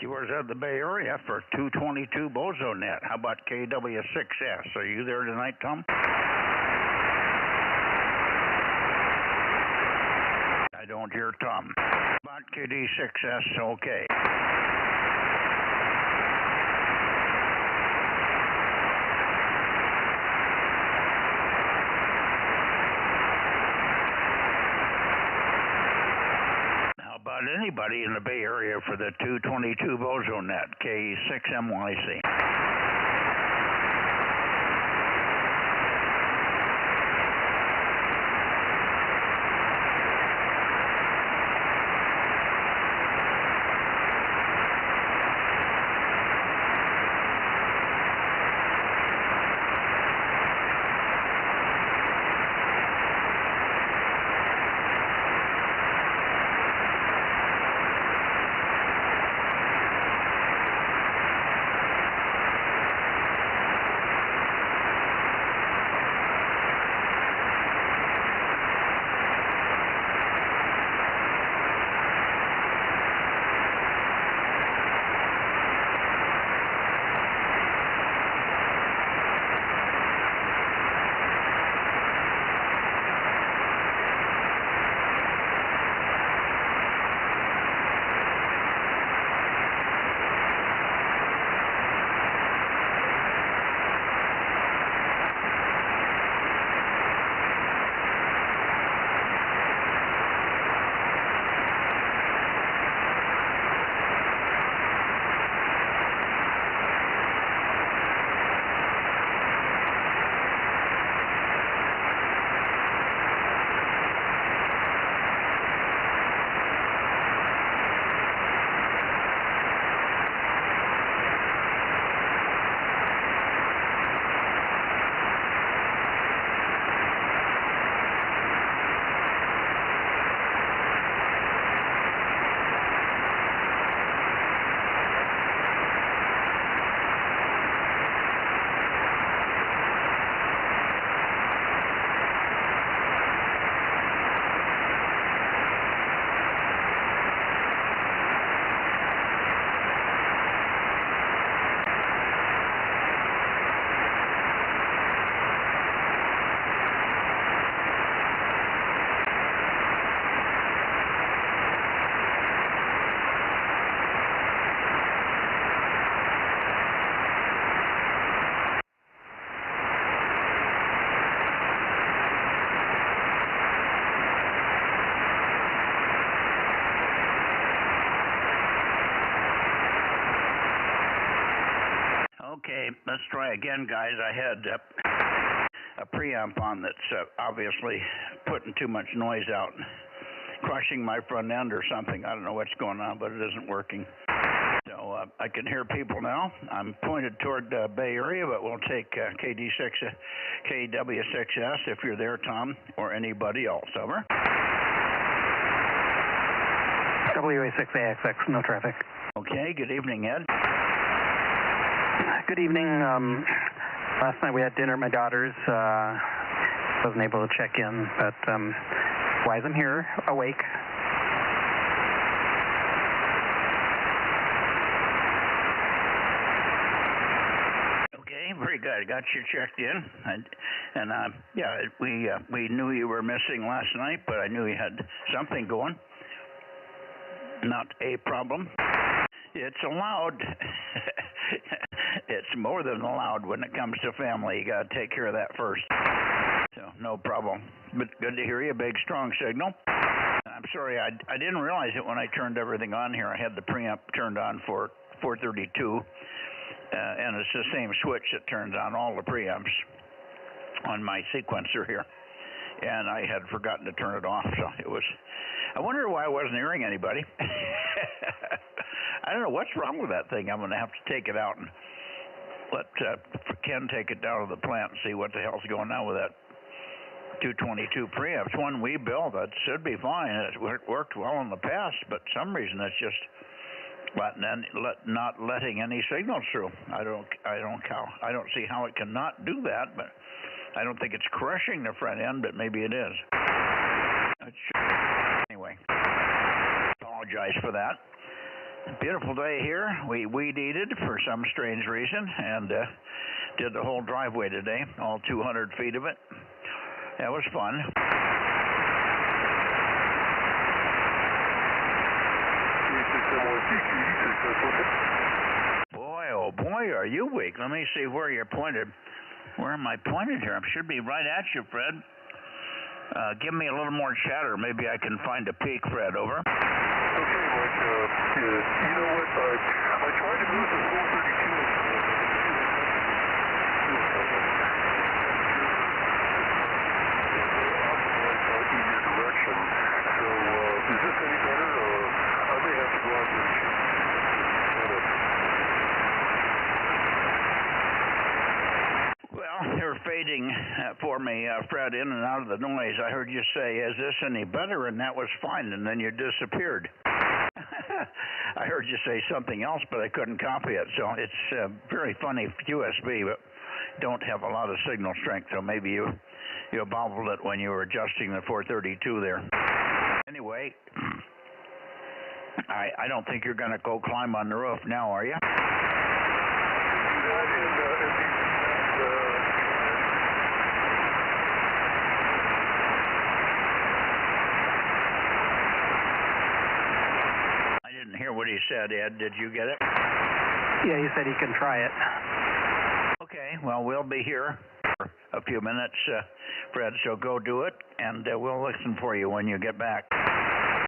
was at the Bay Area for 222 Bozo Net. How about KW6S? Are you there tonight, Tom? I don't hear Tom. About KD6S, okay. About anybody in the Bay Area for the 222 Bozo Net, K6MYC. Okay, let's try again, guys. I had a preamp on that's obviously putting too much noise out, crushing my front end or something. I don't know what's going on, but it isn't working. So I can hear people now. I'm pointed toward the Bay Area, but we'll take KW6S if you're there, Tom, or anybody else. Over. WA6AXX, no traffic. Okay, good evening, Ed. Good evening. Last night we had dinner at my daughter's. Wasn't able to check in, but otherwise I'm here, awake. Okay, very good. I got you checked in, and yeah, we knew you were missing last night, but I knew you had something going. Not a problem. It's allowed. It's more than allowed when it comes to family. You got to take care of that first. So no problem. But good to hear you. Big, strong signal. I'm sorry, I didn't realize it when I turned everything on here. I had the preamp turned on for 432, and it's the same switch that turns on all the preamps on my sequencer here. And I had forgotten to turn it off, so it was. I wonder why I wasn't hearing anybody. I don't know what's wrong with that thing. I'm going to have to take it out and let Ken take it down to the plant and see what the hell's going on with that 222 preamp. It's one we built. That should be fine. It worked well in the past, but for some reason it's just not letting any signals through. I don't see how it cannot do that, but I don't think it's crushing the front end, but maybe it is. Anyway, apologize for that. Beautiful day here. We weed-eated for some strange reason and did the whole driveway today, all 200 feet of it. That was fun. Boy, oh boy, are you weak. Let me see where you're pointed. Where am I pointed here? I should be right at you, Fred. Give me a little more chatter. Maybe I can find a peak, Fred. Over. Okay, Mike. You know what? I tried to move the 432 in your direction. So, is this any better? I may have to go out there and shoot. Well, you're fading for me, Fred, in and out of the noise. I heard you say, "Is this any better?" And that was fine, and then you disappeared. I heard you say something else, but I couldn't copy it. So it's very funny USB, but don't have a lot of signal strength. So maybe you bobbled it when you were adjusting the 432 there. Anyway, I don't think you're going to go climb on the roof now, are you? Hear what he said, Ed. Did you get it? Yeah, he said he can try it. Okay, well, we'll be here for a few minutes, Fred, so go do it, and we'll listen for you when you get back.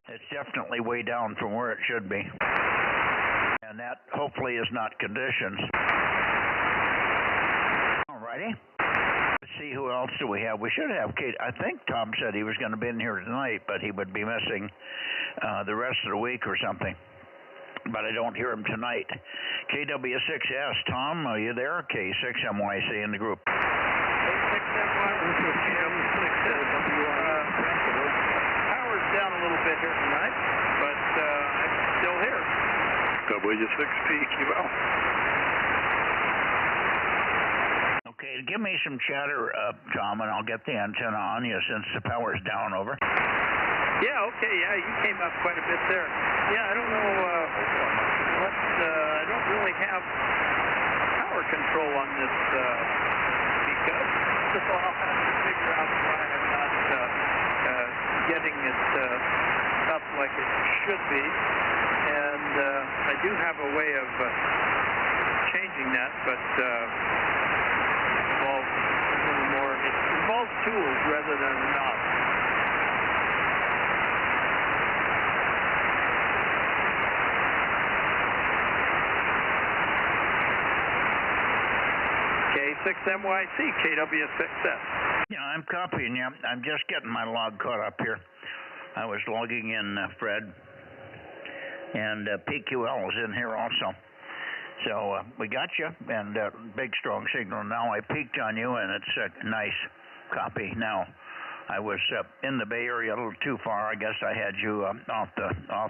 It's definitely way down from where it should be, and that hopefully is not conditions. All righty. Let's see, who else do we have? We should have Kate. I think Tom said he was going to be in here tonight, but he would be missing the rest of the week or something. But I don't hear him tonight. KW6S, Tom, are you there? K6MYC in the group. K6MY, KW6S. Power's down a little bit here tonight, but I'm still here. W6PQL. Okay, give me some chatter, Tom, and I'll get the antenna on you since the power's down. Over. Yeah, okay, yeah, you came up quite a bit there. Yeah, I don't know I don't really have power control on this because, so I'll have to figure out why I'm not getting it up like it should be. And I do have a way of changing that, but it involves a little more, it involves tools rather than a knob. K6MYC, KW6S. Yeah, I'm copying you. I'm just getting my log caught up here. I was logging in, Fred, and PQL is in here also. So we got you, and big strong signal. Now I peaked on you, and it's a nice copy. Now I was in the Bay Area a little too far. I guess I had you off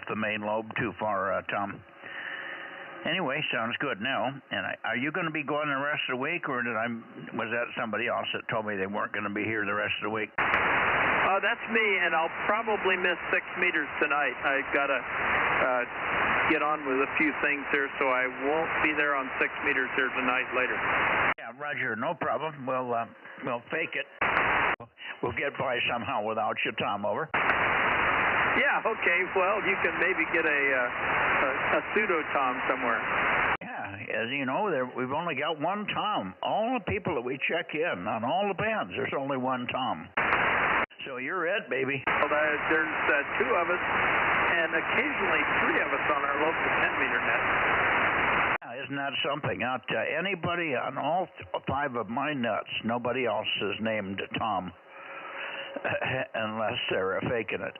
the main lobe too far, Tom. Anyway, sounds good now. And are you going to be going the rest of the week, or was that somebody else that told me they weren't going to be here the rest of the week? That's me, and I'll probably miss 6 meters tonight. I've got to get on with a few things here, so I won't be there on 6 meters here tonight later. Yeah, Roger, no problem. We'll fake it. We'll get by somehow without you, Tom. Over. Yeah, okay. Well, you can maybe get a pseudo Tom somewhere. Yeah, as you know, we've only got one Tom. All the people that we check in on all the bands, there's only one Tom. So you're it, baby. Well, there's 2 of us, and occasionally 3 of us on our local 10-meter net. Yeah, isn't that something? Anybody on all 5 of my nets, nobody else is named Tom. Unless they're faking it.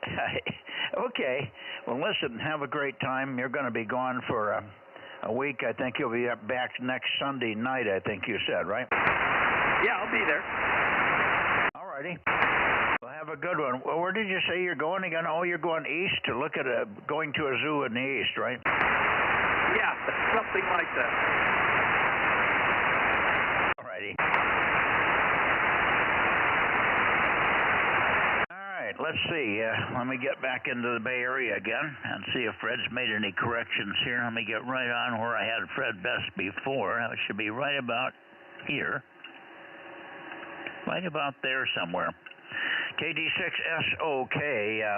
Okay. Well, listen, have a great time. You're going to be gone for a week. I think you'll be back next Sunday night, I think you said, right? Yeah, I'll be there. All righty. Well, have a good one. Well, where did you say you're going again? Oh, you're going east to look at going to a zoo in the east, right? Yeah, something like that. All righty. let's see. Let me get back into the Bay Area again and see if Fred's made any corrections here. Let me get right on where I had Fred Best before. It should be right about here. Right about there somewhere. KD6SOK.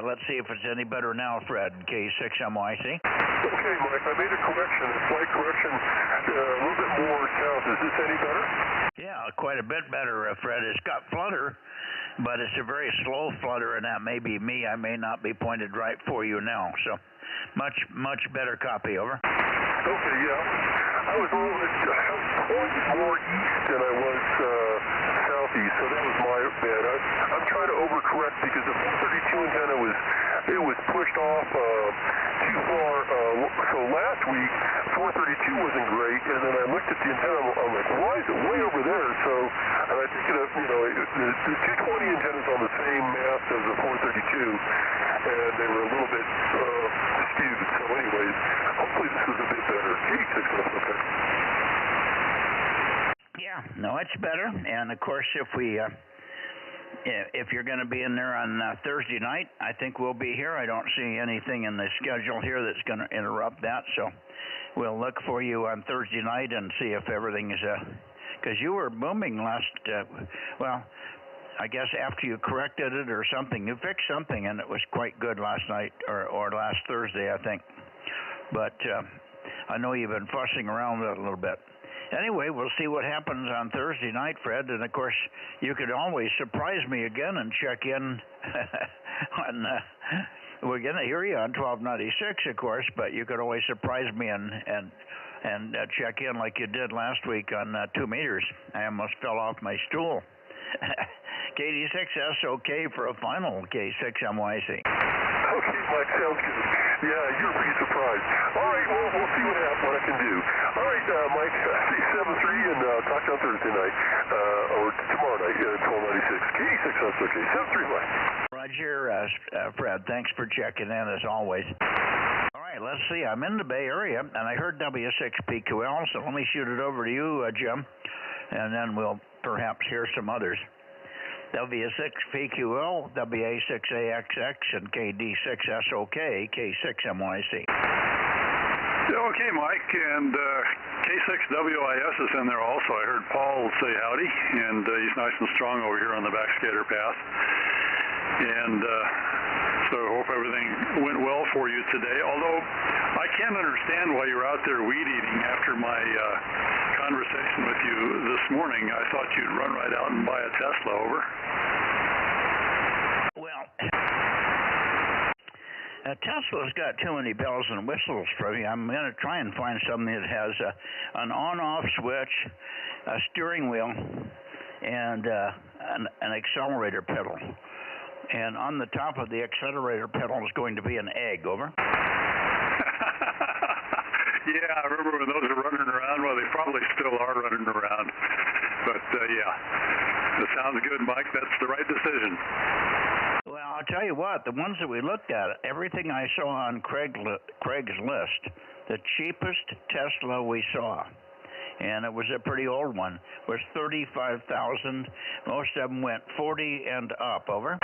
Let's see if it's any better now, Fred. K6MYC. Okay, Mike, I made a correction, a slight correction, a little bit more south. Is this any better? Yeah, quite a bit better, Fred. It's got flutter, but it's a very slow flutter, and that may be me. I may not be pointed right for you now. So much better copy, over. Okay, yeah. I was a little bit pointed more east than I was southeast, so that was my bad. I'm trying to overcorrect because the 432 antenna was pushed off too far. So last week, 432 wasn't great, and then I looked at the antenna, I'm like, why is it way over there? So, and I think that, the 220 antenna's on the same mast as the 432, and they were a little bit skewed. So anyways, hopefully this is a bit better. 86, that's okay. Yeah, no, it's better. And of course, if you're going to be in there on Thursday night, I think we'll be here. I don't see anything in the schedule here that's going to interrupt that. So we'll look for you on Thursday night and see if everything is, because you were booming last, I guess after you corrected it or something. You fixed something and it was quite good last night or last Thursday, I think. But I know you've been fussing around with it a little bit. Anyway, we'll see what happens on Thursday night, Fred. And, of course, you could always surprise me again and check in on we're going to hear you on 1296, of course, but you could always surprise me and check in like you did last week on 2 meters. I almost fell off my stool. KD6SOK for a final K6MYC. Okay, Mike, sounds good. Yeah, you're pretty surprised. All right, well, we'll see what I can do. All right, Mike, see 7-3 and talk to you on Thursday night, or tomorrow night, 1296. KD6, that's okay. 7-3, Mike. Roger, Fred, thanks for checking in as always. All right, let's see. I'm in the Bay Area, and I heard W6PQL, so let me shoot it over to you, Jim, and then we'll perhaps hear some others. W6PQL, WA6AXX, and KD6SOK, K6MYC. Okay, Mike, and K6WIS is in there also. I heard Paul say howdy, and he's nice and strong over here on the backscatter path. And so I hope everything went well for you today, although I can't understand why you're out there weed eating after my conversation with you this morning. I thought you'd run right out and buy a Tesla, over. Well, Tesla's got too many bells and whistles for me. I'm going to try and find something that has an on-off switch, a steering wheel, and an accelerator pedal. And on the top of the accelerator pedal is going to be an egg, over. Yeah, I remember when those were running around. Well, they probably still are running around. But, yeah, that sounds good, Mike. That's the right decision. Well, I'll tell you what, the ones that we looked at, everything I saw on Craig's list, the cheapest Tesla we saw, and it was a pretty old one, was $35,000. Most of them went 40 and up, over.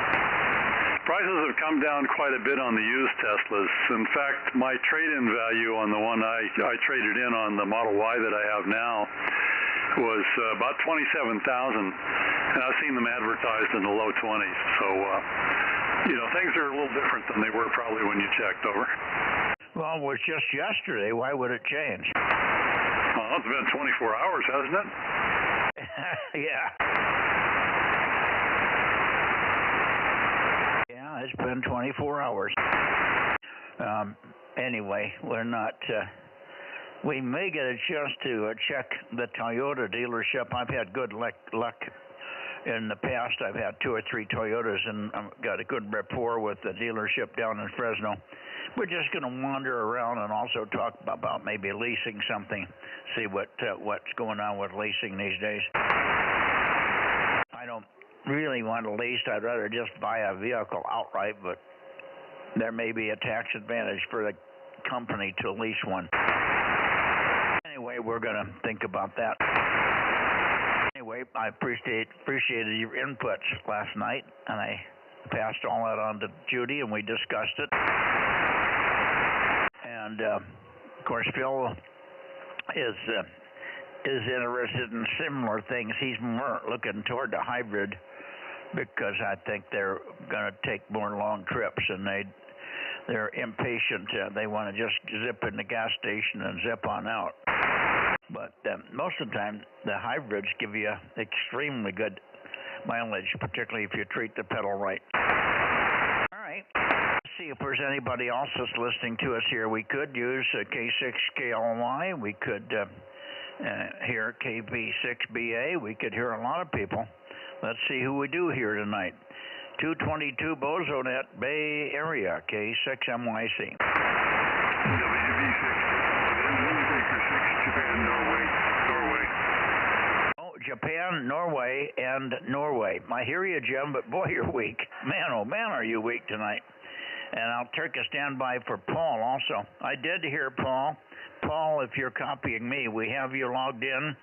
Prices have come down quite a bit on the used Teslas. In fact, my trade-in value on the one I traded in on the Model Y that I have now was about $27,000, and I've seen them advertised in the low 20s. So, things are a little different than they were probably when you checked, over. Well, it was just yesterday. Why would it change? Well, it's been 24 hours, hasn't it? Yeah. Yeah, it's been 24 hours. Anyway, we're not... we may get a chance to check the Toyota dealership. I've had good luck in the past. I've had 2 or 3 Toyotas, and I've got a good rapport with the dealership down in Fresno. We're just going to wander around and also talk about maybe leasing something, see what's going on with leasing these days. I don't really want to lease. I'd rather just buy a vehicle outright, but there may be a tax advantage for the company to lease one. Anyway, we're going to think about that. Anyway, I appreciated your inputs last night, and I passed all that on to Judy, and we discussed it. And of course, Phil is interested in similar things. He's more looking toward the hybrid because I think they're going to take more long trips, and they're impatient. They want to just zip in the gas station and zip on out. But most of the time, the hybrids give you extremely good mileage, particularly if you treat the pedal right. All right. Let's see if there's anybody else that's listening to us here. We could use K6KLY. We could hear KB6BA. We could hear a lot of people. Let's see who we do here tonight. 222 Bozo Net, Bay Area, K6MYC. Japan, Norway, and Norway. I hear you, Jim, but boy, you're weak. Man, oh man, are you weak tonight. And I'll take a standby for Paul also. I did hear Paul. Paul, if you're copying me, we have you logged in.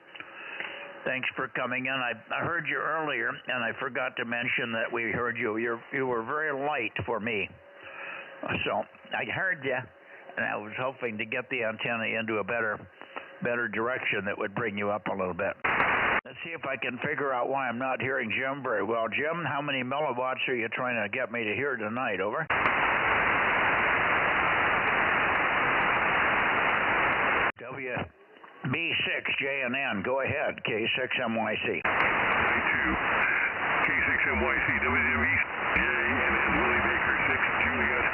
Thanks for coming in. I heard you earlier, and I forgot to mention that we heard you. You were very light for me. So I heard you, and I was hoping to get the antenna into a better direction that would bring you up a little bit. Let's see if I can figure out why I'm not hearing Jim very well. Jim, how many milliwatts are you trying to get me to hear tonight? Over. WB6JNN, go ahead, K6MYC. K6MYC, WB6JNN, Willie Baker 6, Juliet,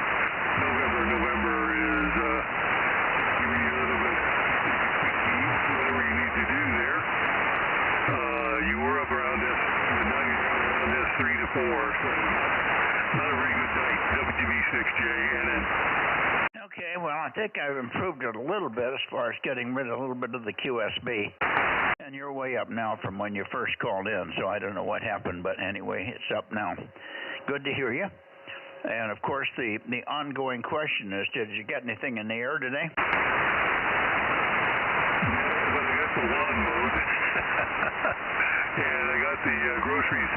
November is, give me a little bit, whatever you need to do there. You were up around this, now you're down around this 3 to 4, so not a very good night, WB6JNN. Okay, well, I think I've improved it a little bit as far as getting rid of a little bit of the QSB. And you're way up now from when you first called in, so I don't know what happened, but anyway, it's up now. Good to hear you. And, of course, the ongoing question is, did you get anything in the air today? Well, I got the lawn mowed, and I got the groceries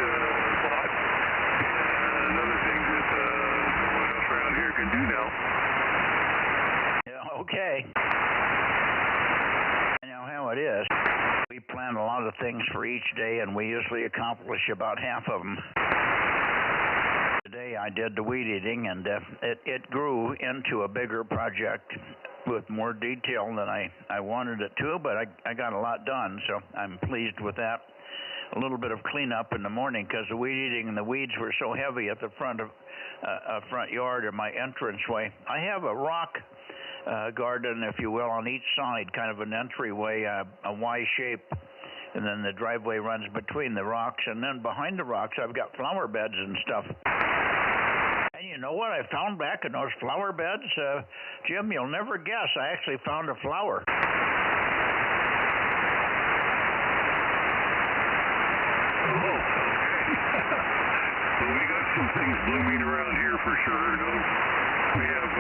bought, and other things that no one else around here can do now. Okay. You know how it is. We plan a lot of things for each day, and we usually accomplish about half of them. Today I did the weed eating, and it grew into a bigger project with more detail than I wanted it to, but I got a lot done, so I'm pleased with that. A little bit of cleanup in the morning because the weed eating and the weeds were so heavy at the front yard or my entranceway. I have a rock garden, if you will, on each side, kind of an entryway, a Y shape, and then the driveway runs between the rocks, and then behind the rocks I've got flower beds and stuff. And you know what I found back in those flower beds? Jim, you'll never guess, I actually found a flower. Well, we got some things blooming around here for sure. You know, we have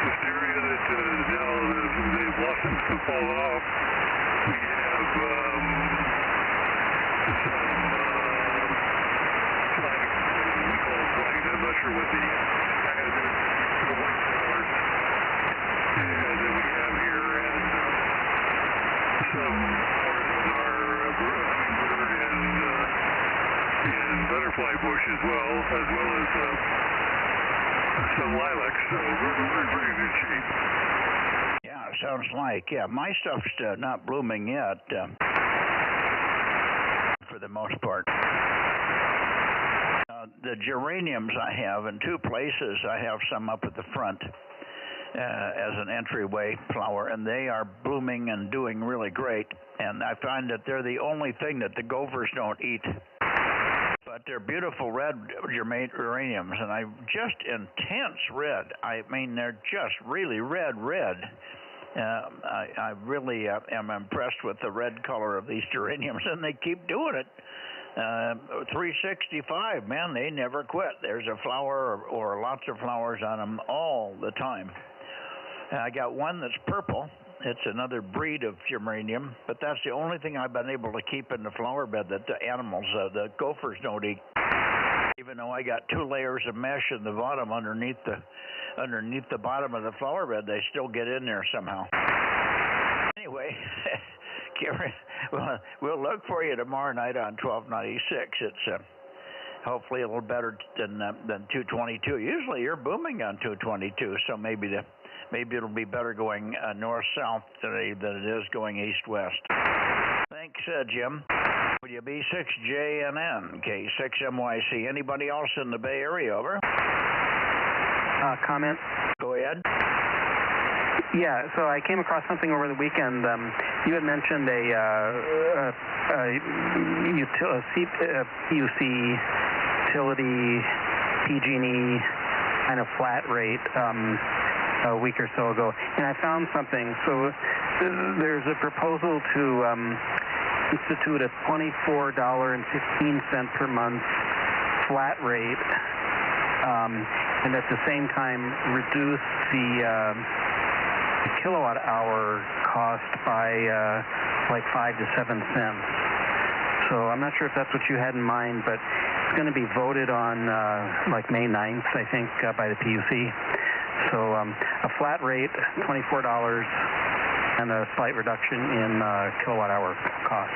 wisteria that now the blossoms have fallen off. We have some flags, we call them flags. I'm not sure what the white flowers that we have here, and some flowers on our hummingbird and butterfly bush as well as some lilacs. So we're in pretty good shape. Yeah, sounds like. Yeah, my stuff's not blooming yet, for the most part. The geraniums I have in two places. I have some up at the front as an entryway flower, and they are blooming and doing really great. And I find that they're the only thing that the gophers don't eat. But they're beautiful red geraniums, and just intense red. I mean, they're just really red. I really am impressed with the red color of these geraniums, and they keep doing it. 365, man, they never quit. There's a flower or lots of flowers on them all the time. And I got one that's purple. It's another breed of geranium, but that's the only thing I've been able to keep in the flower bed that the animals, the gophers, don't eat. Even though I got 2 layers of mesh in the bottom underneath the bottom of the flower bed, they still get in there somehow. Anyway, we'll look for you tomorrow night on 1296. It's hopefully a little better than 222. Usually you're booming on 222, so maybe it'll be better going north-south than it is going east-west. Thanks, Jim. WB6JNN, K6MYC. Anybody else in the Bay Area, over? Comment? Go ahead. Yeah, so I came across something over the weekend. You had mentioned a PUC utility PG&E kind of flat rate a week or so ago, and I found something. So there's a proposal to institute a $24.15 per month flat rate, and at the same time reduce the kilowatt hour cost by like 5 to 7 cents. So I'm not sure if that's what you had in mind, but it's going to be voted on like May 9th, I think, by the PUC. So a flat rate, $24, and a slight reduction in kilowatt hour cost.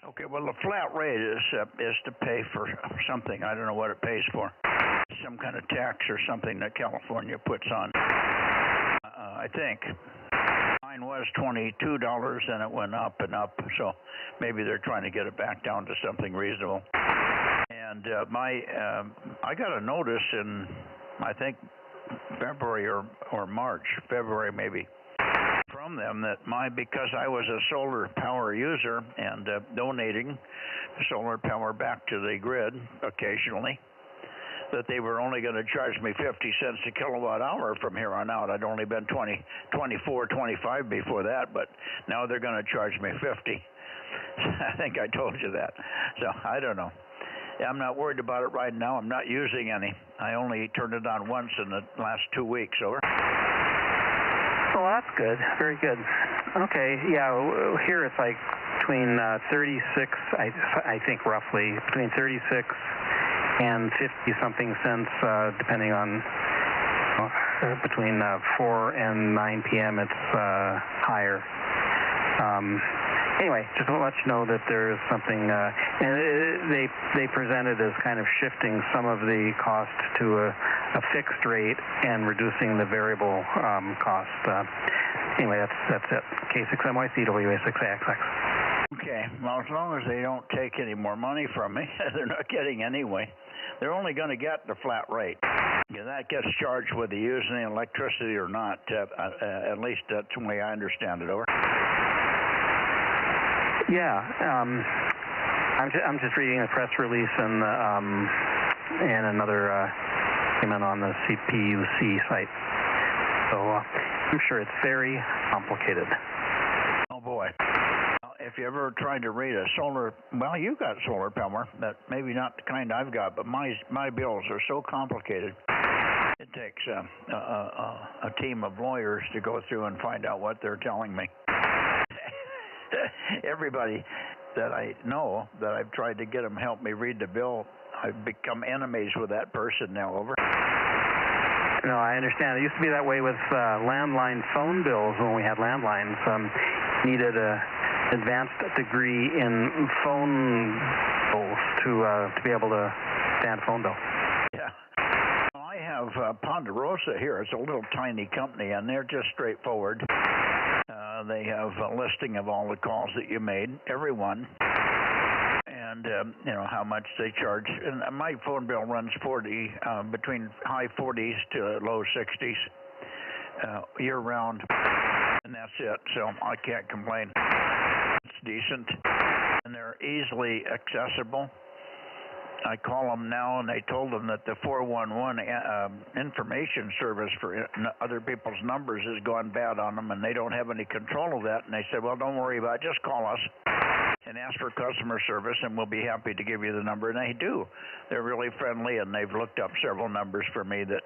Okay, well, the flat rate is to pay for something. I don't know what it pays for. Some kind of tax or something that California puts on. I think mine was $22, and it went up and up. So maybe they're trying to get it back down to something reasonable. And I got a notice in, I think, February or March, February maybe, from them that because I was a solar power user and donating solar power back to the grid occasionally, that they were only going to charge me 50 cents a kilowatt hour from here on out. I'd only been 24, 25 before that, but now they're going to charge me 50. I think I told you that. So I don't know. I'm not worried about it right now. I'm not using any. I only turned it on once in the last 2 weeks, over. Well, that's good. Very good. Okay, yeah, here it's like between 36, I think roughly, between 36 and 50-something cents, depending on, between 4 and 9 p.m. it's higher. Anyway, just want to let you know that there's something, and they present it as kind of shifting some of the cost to a fixed rate and reducing the variable cost. Anyway, that's it. K6MYC, WA6AXX. Okay, well, as long as they don't take any more money from me, they're not getting anyway. They're only going to get the flat rate. Yeah, that gets charged whether you use any electricity or not. At least that's the way I understand it, over. Yeah, I'm just reading a press release and another document on the CPUC site. So I'm sure it's very complicated. Oh boy! If you ever tried to read a solar, well, you got solar power, but maybe not the kind I've got. But my bills are so complicated. It takes a team of lawyers to go through and find out what they're telling me. Everybody that I know that I've tried to get them help me read the bill, I've become enemies with that person now, over. No, I understand. It used to be that way with landline phone bills when we had landlines. Needed an advanced degree in phone bills to be able to stand a phone bill. Yeah. Well, I have Ponderosa here. It's a little tiny company, and they're just straightforward. They have a listing of all the calls that you made, every one, and you know how much they charge. And my phone bill runs between high 40s to low 60s year round, and that's it. So I can't complain. It's decent, and they're easily accessible. I call them now, and they told them that the 411 information service for other people's numbers has gone bad on them, and they don't have any control of that. And they said, well, don't worry about it. Just call us and ask for customer service, and we'll be happy to give you the number. And they do. They're really friendly, and they've looked up several numbers for me that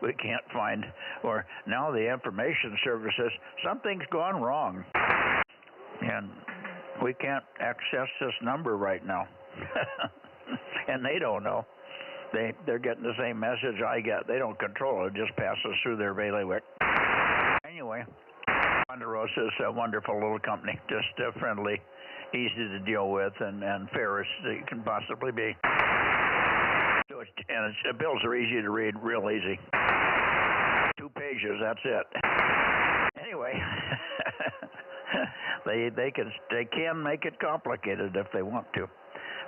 we can't find. Or now the information service says, something's gone wrong, and we can't access this number right now. And they don't know. They're getting the same message I get. They don't control it. It just passes through their bailiwick. Anyway, Ponderosa is a wonderful little company. Just friendly, easy to deal with, and fair as it can possibly be. So the bills are easy to read, real easy. 2 pages, that's it. Anyway, they can make it complicated if they want to.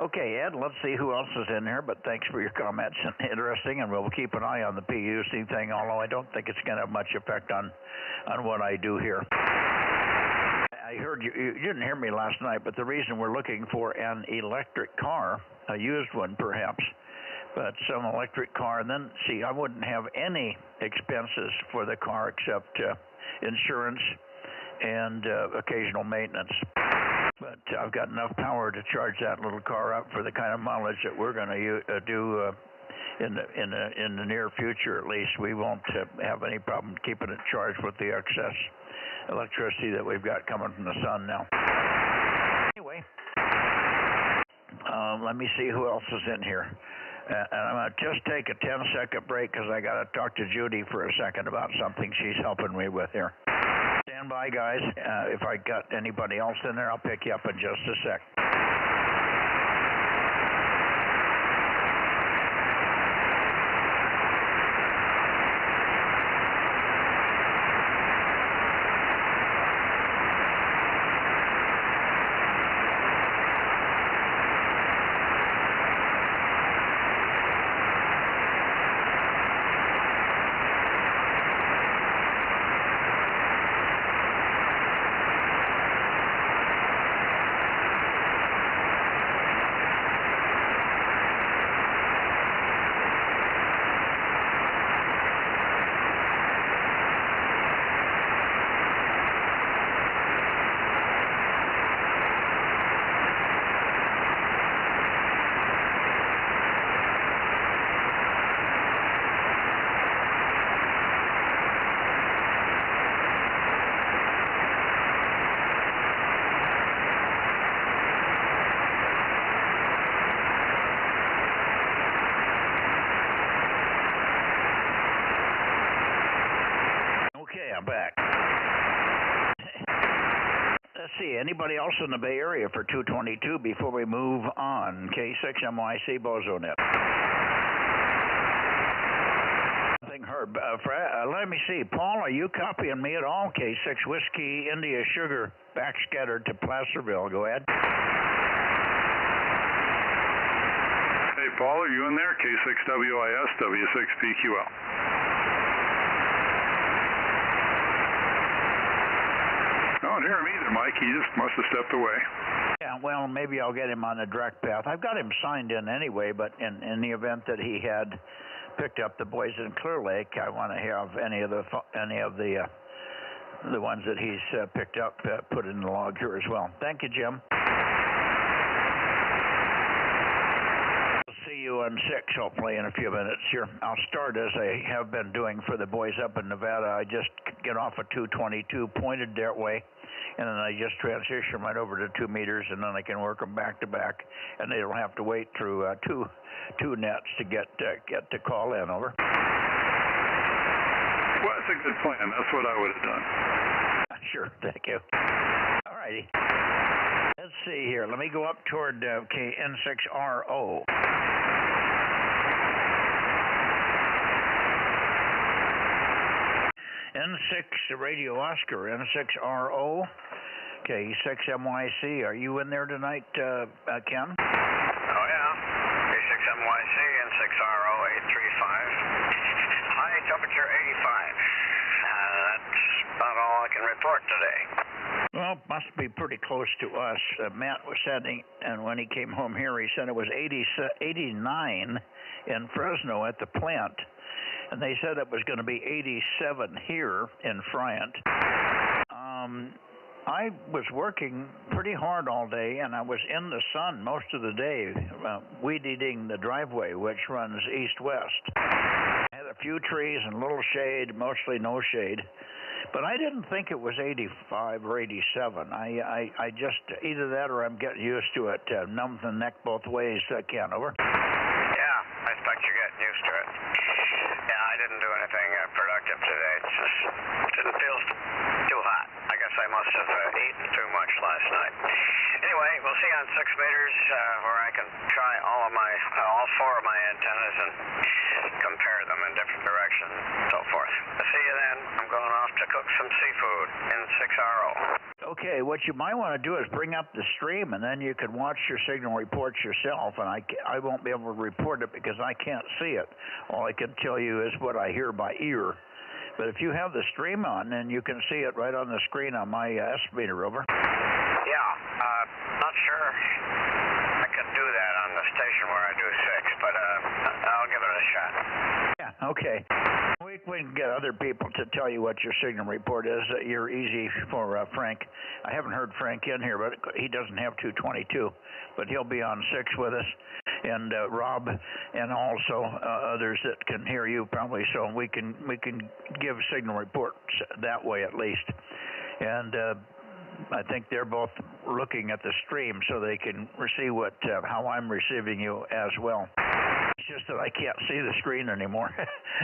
Okay, Ed, let's see who else is in here, but thanks for your comments. Interesting, and we'll keep an eye on the PUC thing, although I don't think it's going to have much effect on what I do here. I heard you didn't hear me last night, but the reason we're looking for an electric car, a used one perhaps, but some electric car, and then, see, I wouldn't have any expenses for the car except insurance and occasional maintenance. But I've got enough power to charge that little car up for the kind of mileage that we're going to do in the near future. At least we won't have any problem keeping it charged with the excess electricity that we've got coming from the sun now. Anyway, let me see who else is in here. And I'm going to just take a 10-second break because I got to talk to Judy for a second about something she's helping me with here. Stand by, guys. If I got anybody else in there, I'll pick you up in just a sec. Back. Let's see, anybody else in the Bay Area for 222 before we move on? K6MYC Bozo Net. Nothing heard. Let me see. Paul, are you copying me at all? K6 Whiskey India Sugar backscattered to Placerville. Go ahead. Hey, Paul, are you in there? K6WIS, W6PQL. I don't hear him either, Mike. He just must have stepped away. Yeah, well, maybe I'll get him on the direct path. I've got him signed in anyway, but in the event that he had picked up the boys in Clear Lake, I want to have any of the ones that he's picked up put in the log here as well. Thank you, Jim. See you on 6, hopefully, in a few minutes here. I'll start as I have been doing for the boys up in Nevada. I just get off of 222, pointed that way, and then I just transition right over to 2 meters, and then I can work them back to back, and they don't have to wait through two nets to get to call in. Over. Well, that's a good plan. That's what I would have done. Sure, thank you. All righty. Let's see here. Let me go up toward N6RO. N6 Radio Oscar, N6RO, K6MYC. Are you in there tonight, Ken? Oh, yeah. K6MYC, N6RO 835. High temperature 85. That's about all I can report today. Well, must be pretty close to us. Matt was saying, and when he came home here, he said it was 89 in Fresno at the plant. And they said it was going to be 87 here in Friant. I was working pretty hard all day, and I was in the sun most of the day, weed eating the driveway, which runs east-west. I had a few trees and little shade, mostly no shade. But I didn't think it was 85 or 87. I just, either that or I'm getting used to it. Numb the neck both ways, Ken, over. Yeah, I expect you're getting used to it. Yeah, I didn't do anything productive today. It just didn't feel too hot. I guess I must have eaten too much last night. Anyway, we'll see on 6 meters where I can try all 4 of my antennas and compare them in different directions and so forth. I'll see you then. I'm going off to cook some seafood in 6RO. Okay, what you might want to do is bring up the stream, and then you can watch your signal reports yourself, and I won't be able to report it because I can't see it. All I can tell you is what I hear by ear. But if you have the stream on, then you can see it right on the screen on my estimator, over. Yeah, not sure I can do that on the station where I do 6, but I'll give it a shot. Yeah, okay. We can get other people to tell you what your signal report is. You're easy for Frank. I haven't heard Frank in here, but he doesn't have 222, but he'll be on 6 with us, and Rob, and also others that can hear you probably. So we can give signal reports that way at least, and I think they're both looking at the stream so they can see how I'm receiving you as well. It's just that I can't see the screen anymore.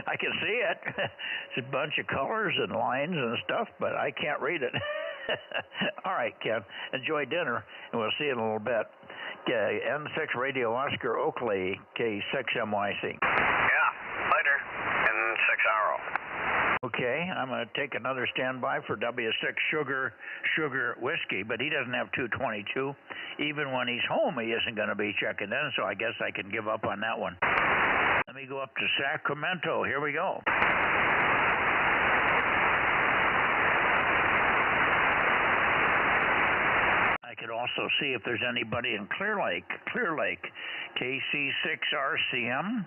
I can see it. It's a bunch of colors and lines and stuff, but I can't read it. All right, Ken. Enjoy dinner, and we'll see you in a little bit. N6 Radio Oscar Oakley, K6MYC. Yeah, later in 6RO. Okay, I'm going to take another standby for W6 Sugar Whiskey, but he doesn't have 222. Even when he's home, he isn't going to be checking in, so I guess I can give up on that one. Let me go up to Sacramento. Here we go. I could also see if there's anybody in Clear Lake, KC6RCM,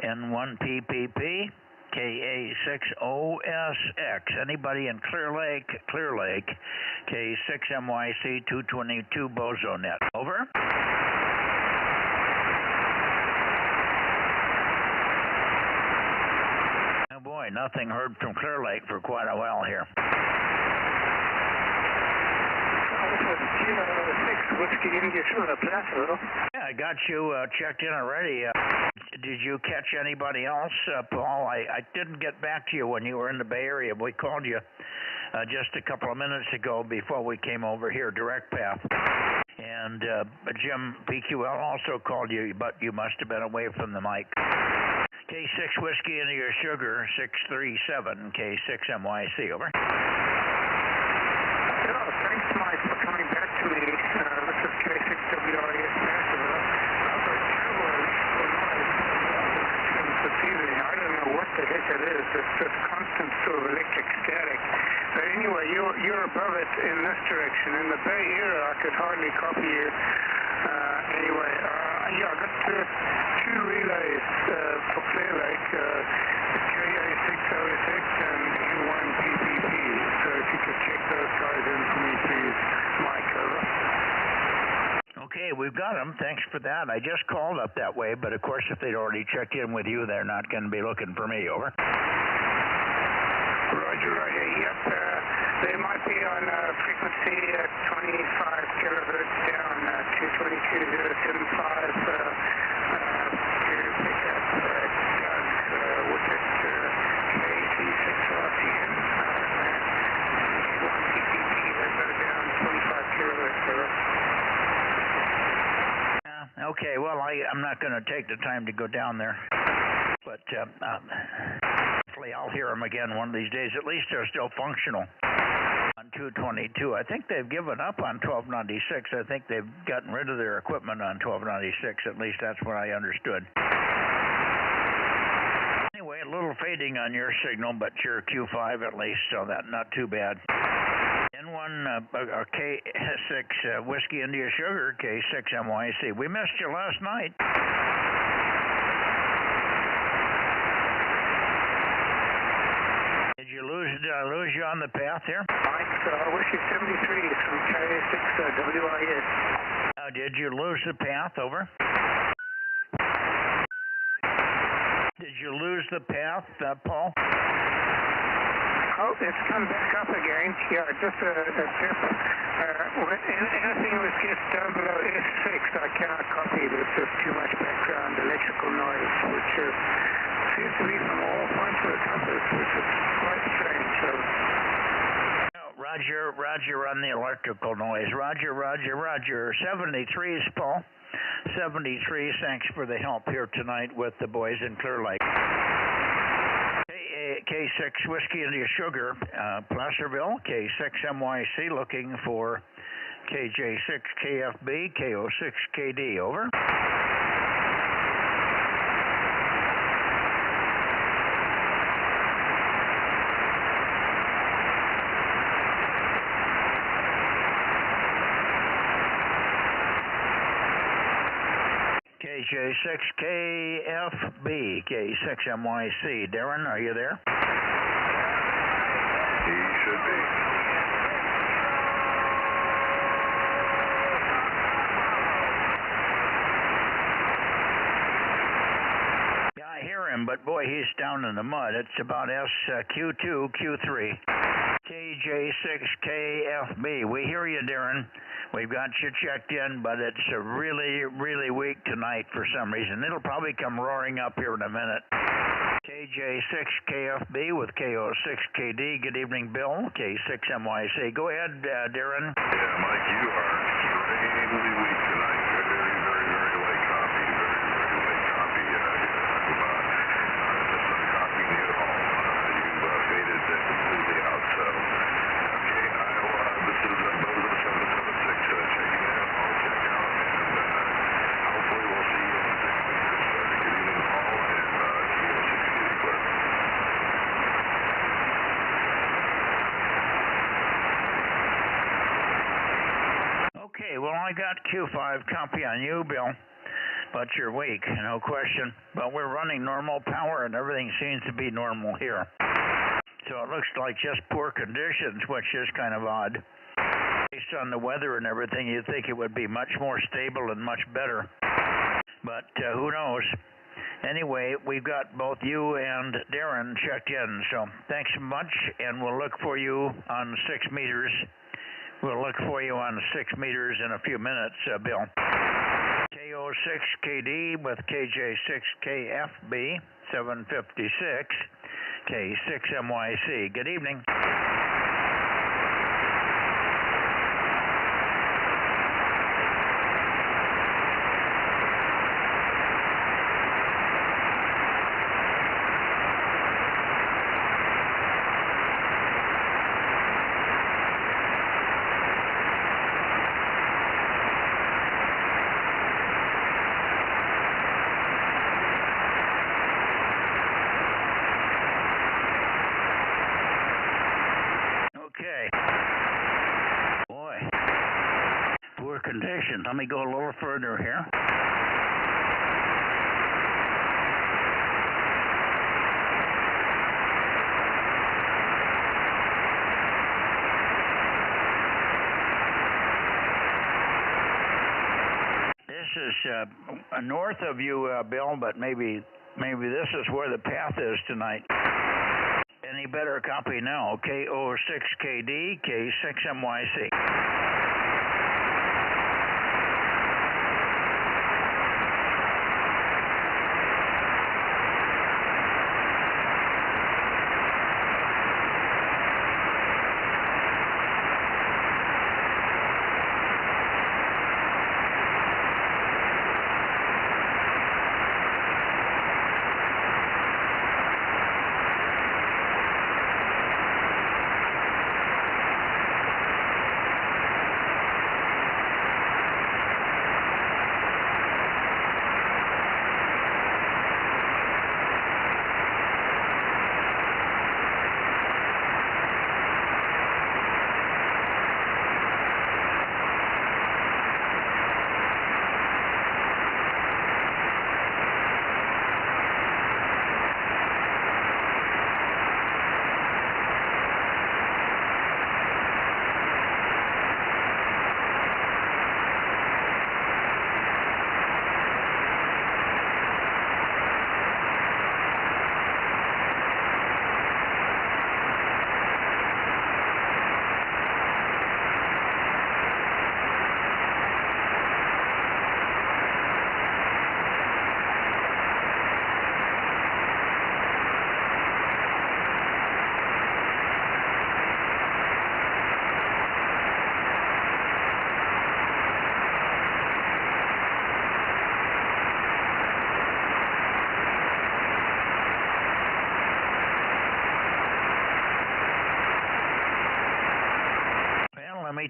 N1PPP, KA6OSX. Anybody in Clear Lake, K6MYC 222 Bozo Net. Over. Oh boy, nothing heard from Clear Lake for quite a while here. Whiskey India Sugar, Placerville. Yeah, I got you checked in already. Did you catch anybody else, Paul? I didn't get back to you when you were in the Bay Area. We called you just a couple of minutes ago before we came over here, direct path. And Jim PQL also called you, but you must have been away from the mic. K6 Whiskey into your sugar, 637, K6MYC, over. Thanks, Mike, for coming back to me. This is K6WIS Nashville. I've got terrible electrical noise this evening. I don't know what the heck it is. It's just constant sort of electric static. But anyway, you're above it in this direction. In the Bay Area, I could hardly copy you. Anyway, I got 2 relays for Clear Lake, KA606 and N1PPP. So if you could check those guys in for me, please, Mike, over. Okay, we've got them. Thanks for that. I just called up that way, but of course, if they'd already checked in with you, they're not going to be looking for me, over. Roger, yep. They might be on frequency 25 kilohertz down, 222.075 to pick up Doug Wickett, KC6RCM, and 1PPP, they go down 25 kilohertz. Okay, well, I'm not going to take the time to go down there, but hopefully I'll hear them again one of these days. At least they're still functional on 222. I think they've given up on 1296. I think they've gotten rid of their equipment on 1296. At least that's what I understood. Anyway, a little fading on your signal, but you're Q5 at least, so that's not too bad. N1 K6 Whiskey India Sugar, K6MYC. We missed you last night. Did you lose you on the path here? Mike, Whiskey 73 from K6WIS. Did you lose the path, over? Did you lose the path, Paul? Oh, it's come back up again. Yeah, just a tip. Anything that gets down below S6, I cannot copy. There's just too much background electrical noise, which seems to be from all points of the compass, which is quite strange. So. Roger on the electrical noise. Roger. 73's Paul. 73, thanks for the help here tonight with the boys in Clear Lake. K6 Whiskey India Sugar, Placerville, K6 MYC looking for KJ6 KFB, KO6 KD, over. KJ6 KFB, K6 MYC. Darren, are you there? He should be. Yeah, I hear him, but boy, he's down in the mud. It's about SQ2, Q3. KJ6 KFB. We hear you, Darren. We've got you checked in, but it's really, really weak tonight for some reason. It'll probably come roaring up here in a minute. KJ6 KFB with KO6 KD. Good evening, Bill. K6 MYC. Go ahead, Darren. Yeah, Mike, you are extremely weak tonight. Very light copy. Very light copy. Just not copying you at all. You've faded completely out. So, okay, this is Bozo 776 checking in. I'll check out, and hopefully we'll see you in 6 minutes. Good evening, Paul, and KO6 Kitty Clear. Okay, well, I got Q5 copy on you, Bill, but you're weak, no question. But we're running normal power, and everything seems to be normal here. So it looks like just poor conditions, which is kind of odd. Based on the weather and everything, you'd think it would be much more stable and much better. But who knows? Anyway, we've got both you and Darren checked in, so thanks so much, and we'll look for you on 6 meters. We'll look for you on 6 meters in a few minutes, Bill. KO6 KD with KJ6 KFB, 756, K6 MYC. Good evening. Okay. Boy, poor condition. Let me go a little further here. This is north of you, Bill, but maybe this is where the path is tonight. Any better copy now? KO6KD, K6MYC.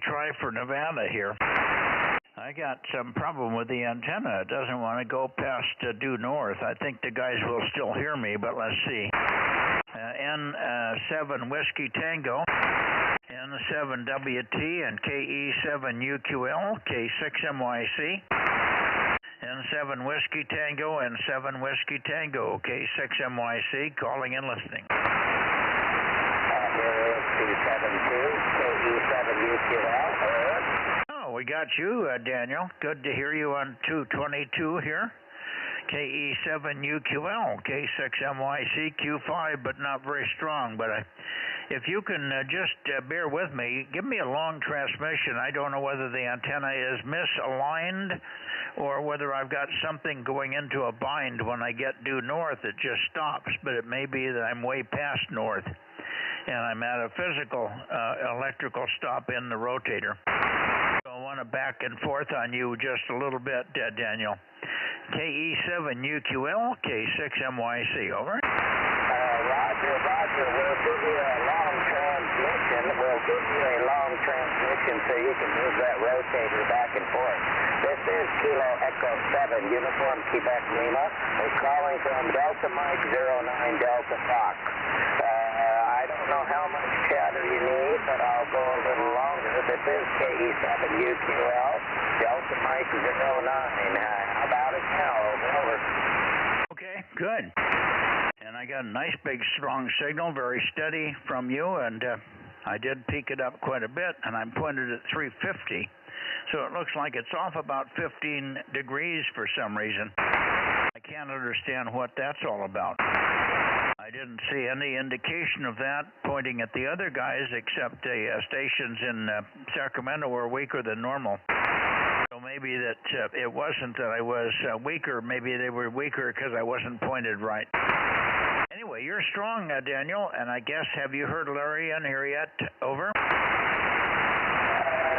try for Nevada here. I got some problem with the antenna. It doesn't want to go past due north. I think the guys will still hear me, but let's see. N7 Whiskey Tango, N7WT, and KE7UQL, K6MYC. N7 Whiskey Tango, N7 Whiskey Tango, K6MYC, calling and listening. Oh, we got you, Daniel. Good to hear you on 222 here. KE7UQL, K6MYC, Q5, but not very strong. But if you can just bear with me, give me a long transmission. I don't know whether the antenna is misaligned or whether I've got something going into a bind. When I get due north, it just stops, but it may be that I'm way past north and I'm at a physical electrical stop in the rotator. So I want to back and forth on you just a little bit, Daniel. KE7UQL, K6MYC, over. Roger. We'll give you a long transmission. So you can move that rotator back and forth. This is Kilo Echo 7, Uniform Quebec Lima. We're calling from Delta Mike 09 Delta Fox. I don't know how much chatter you need, but I'll go a little longer. This is KE7UQL, Delta Mike 09. How about it now? Over. Okay, good. And I got a nice big strong signal, very steady from you, and I did peak it up quite a bit, and I'm pointed at 350. So it looks like it's off about 15 degrees for some reason. I can't understand what that's all about. I didn't see any indication of that pointing at the other guys, except the stations in Sacramento were weaker than normal. So maybe that it wasn't that I was weaker. Maybe they were weaker because I wasn't pointed right. Anyway, you're strong, Daniel, and I guess, have you heard Larry in here yet? Over.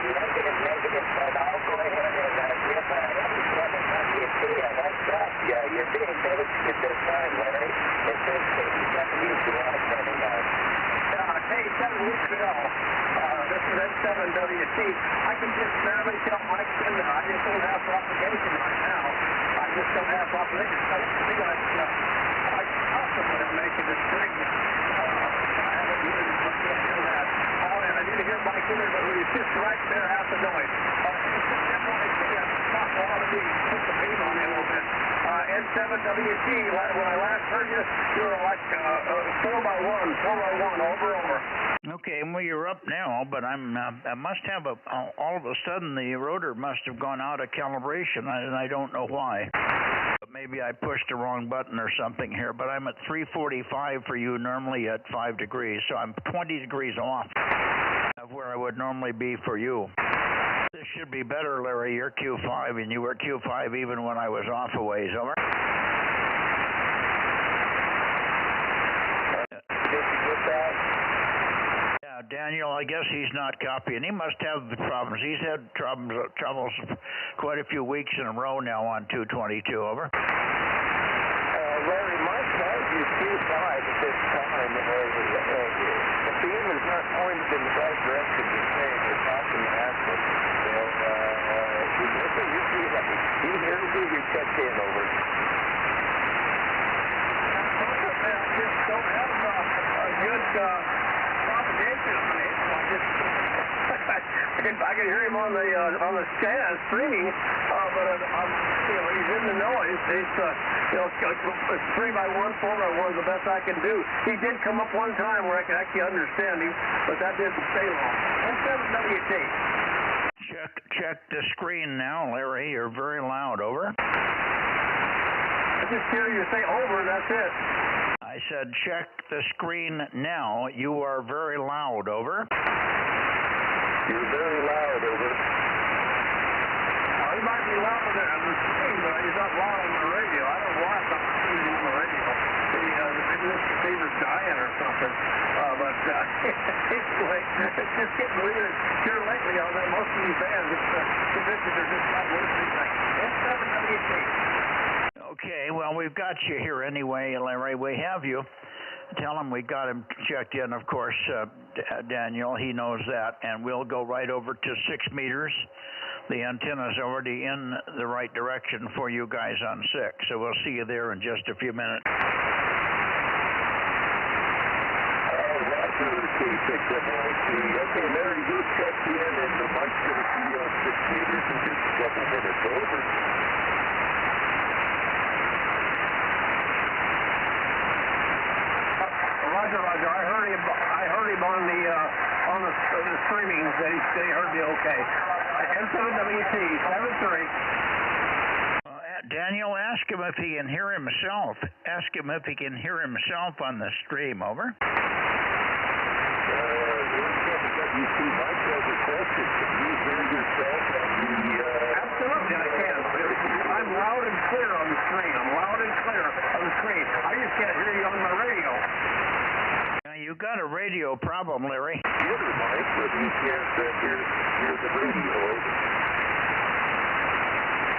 Negative, but I'll go ahead and give you're being basic at this time, Larry. It says K7UQL sending out. K7UQL. This is N7WT. I can just barely tell Mike's in there. I just don't have propagation right now. I just don't have propagation. So I think I possibly I'm making this big. I haven't really hear that. And I didn't hear Mike in there, but he was just right there at the noise. Put the beam on me a little bit. N7WT, when I last heard you, you were like 4x1, over. Okay, well, you're up now, but I must have all of a sudden the rotor must have gone out of calibration, and I don't know why. But maybe I pushed the wrong button or something here, but I'm at 345 for you, normally at 5 degrees, so I'm 20 degrees off of where I would normally be for you. This should be better, Larry. You're Q5, and you were Q5 even when I was off a ways. Over. Yeah, Daniel, I guess he's not copying. He must have the problems. He's had troubles quite a few weeks in a row now on 222. Over. Larry, Mike has you Q5 at this time. The beam is not pointed in the right direction. You're saying you're talking to Aspen. You hear me? You checked in, over. I just don't have a good propagation on it. I can hear him on the scan streaming, but he's in the noise. It's 3x1, 4x1 is the best I can do. He did come up one time where I could actually understand him, but that didn't stay long. N7WT. Check the screen now, Larry. You're very loud. Over. I just hear you say over, that's it. I said check the screen now. You are very loud. Over. You're very loud, over. He might be louder than on the screen, but he's not loud on the radio. I don't know why it's not on the radio. Maybe this receiver's dying or something. But anyway, it's just getting weird here lately on that. Most of these bands, the bitches are just not working. N7WT. Okay, well, we've got you here anyway, Larry. We have you. Tell him we got him checked in, of course. Daniel. He knows that, and we'll go right over to 6 meters. The antenna's already in the right direction for you guys on 6, so we'll see you there in just a few minutes. Okay, Larry, you checked in, and the mic's going to see you on 6 meters in just a couple minutes. Over. Roger. I heard him on the streaming. They heard me okay. M7WT 73. Daniel, ask him if he can hear himself. Ask him if he can hear himself on the stream. Over. You see, Mike has a question. Can you hear yourself on the... Absolutely, I can. I'm loud and clear on the screen. I just can't hear you on my radio. Now, you got a radio problem, Larry. Hear the mic, but you can't hear the radio.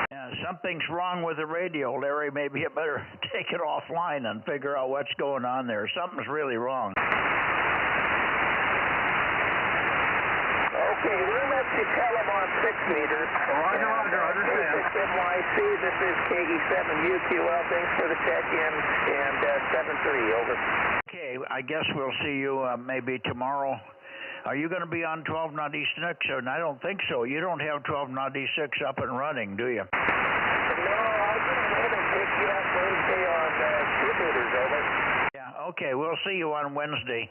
Yeah, something's wrong with the radio, Larry. Maybe you better take it offline and figure out what's going on there. Something's really wrong. Okay, we'll let you tell them on 6 meters. Roger, understand. NYC, this is KG7UQL. Thanks for the check-in, and 7-3, over. Okay, I guess we'll see you maybe tomorrow. Are you going to be on 1296? I don't think so. You don't have 1296 up and running, do you? No, I'll get ahead and pick you up Wednesday on 2 meters, over. Yeah, okay, we'll see you on Wednesday.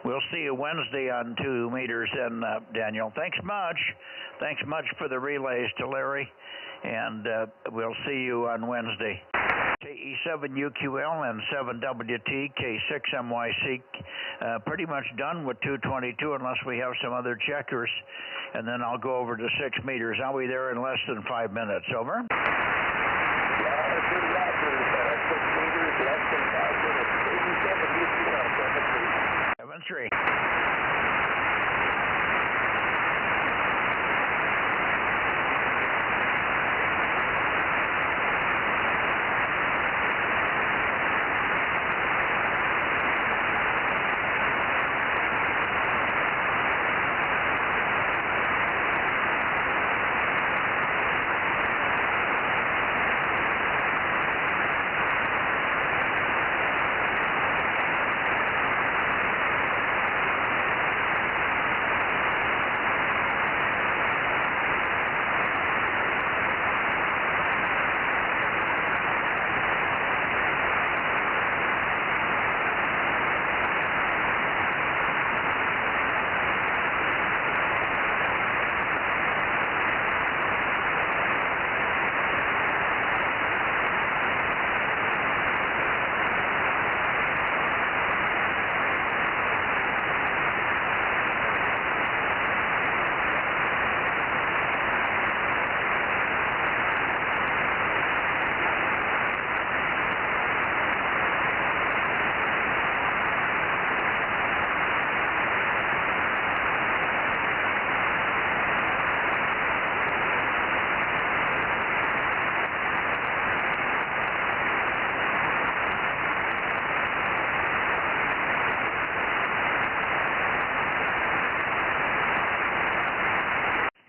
We'll see you Wednesday on 2 meters, and Daniel. Thanks much. Thanks much for the relays to Larry, and we'll see you on Wednesday. KE7UQL and 7WT, K6MYC, pretty much done with 222 unless we have some other checkers, and then I'll go over to 6 meters. I'll be there in less than 5 minutes. Over. Yeah, that's good enough for 6 meters, less than 5 minutes. KE7UQL, 7-3. 7-3.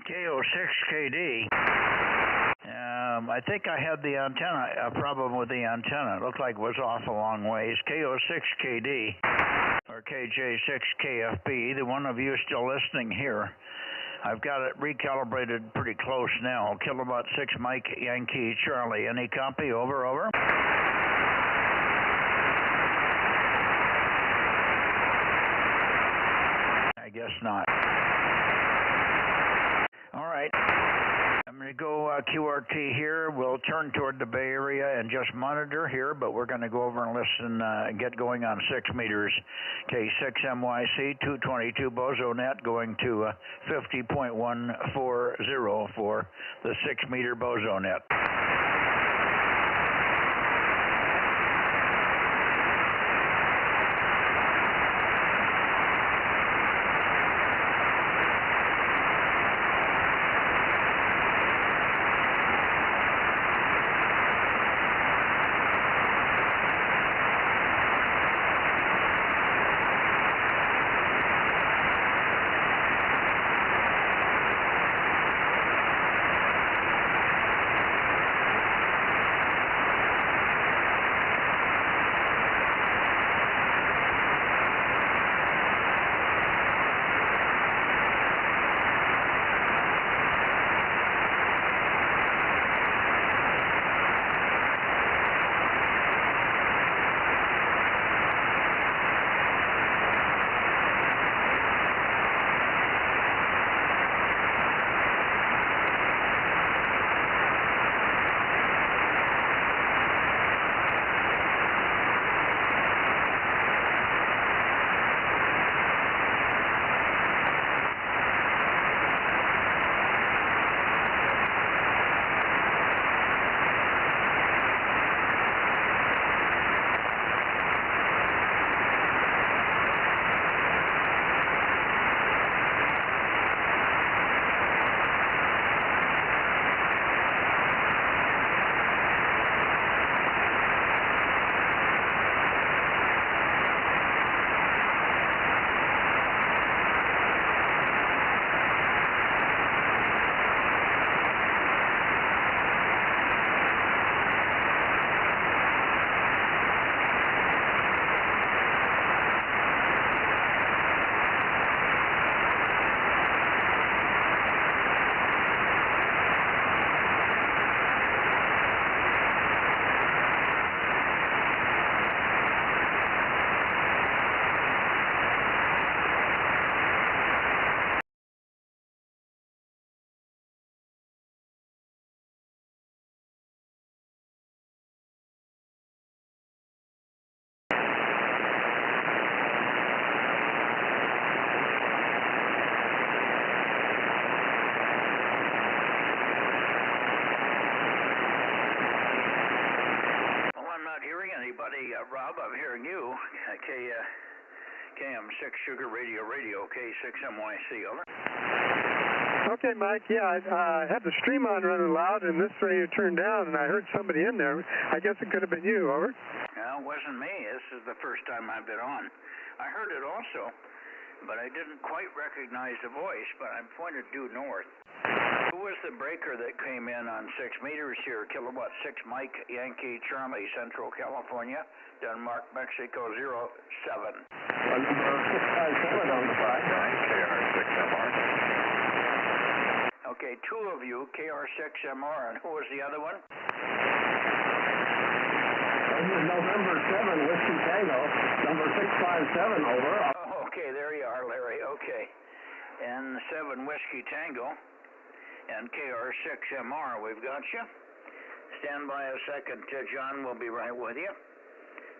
KO6KD. I think I had the antenna, a problem with the antenna. It looked like it was off a long ways. KO6KD, or KJ6KFB, either one of you still listening here. I've got it recalibrated pretty close now. Kilowatt 6 Mike Yankee Charlie. Any copy? Over, over. I guess not. All right. I'm going to go QRT here. We'll turn toward the Bay Area and just monitor here, but we're going to go over and listen and get going on 6 meters. K6MYC 222 Bozo Net going to 50.140 for the 6 meter Bozo Net. Rob, I'm hearing you. KM6 Sugar Radio, K6MYC, over. Okay, Mike, yeah, I had the stream on running loud, and this radio turned down, and I heard somebody in there. I guess it could have been you, over. No, it wasn't me. This is the first time I've been on. I heard it also, but I didn't quite recognize the voice, but I'm pointed due north. Who was the breaker that came in on 6 meters here? Kilowatt 6 Mike Yankee Charlie, Central California, Denmark, Mexico 07. Number 657 on the 59, KR6MR. Okay, 2 of you, KR6MR, and who was the other one? This is November 7, Whiskey Tango, number 657, over. Oh, okay, there you are, Larry, okay. N7 Whiskey Tango and KR6MR, we've got you. Stand by a second, John will be right with you.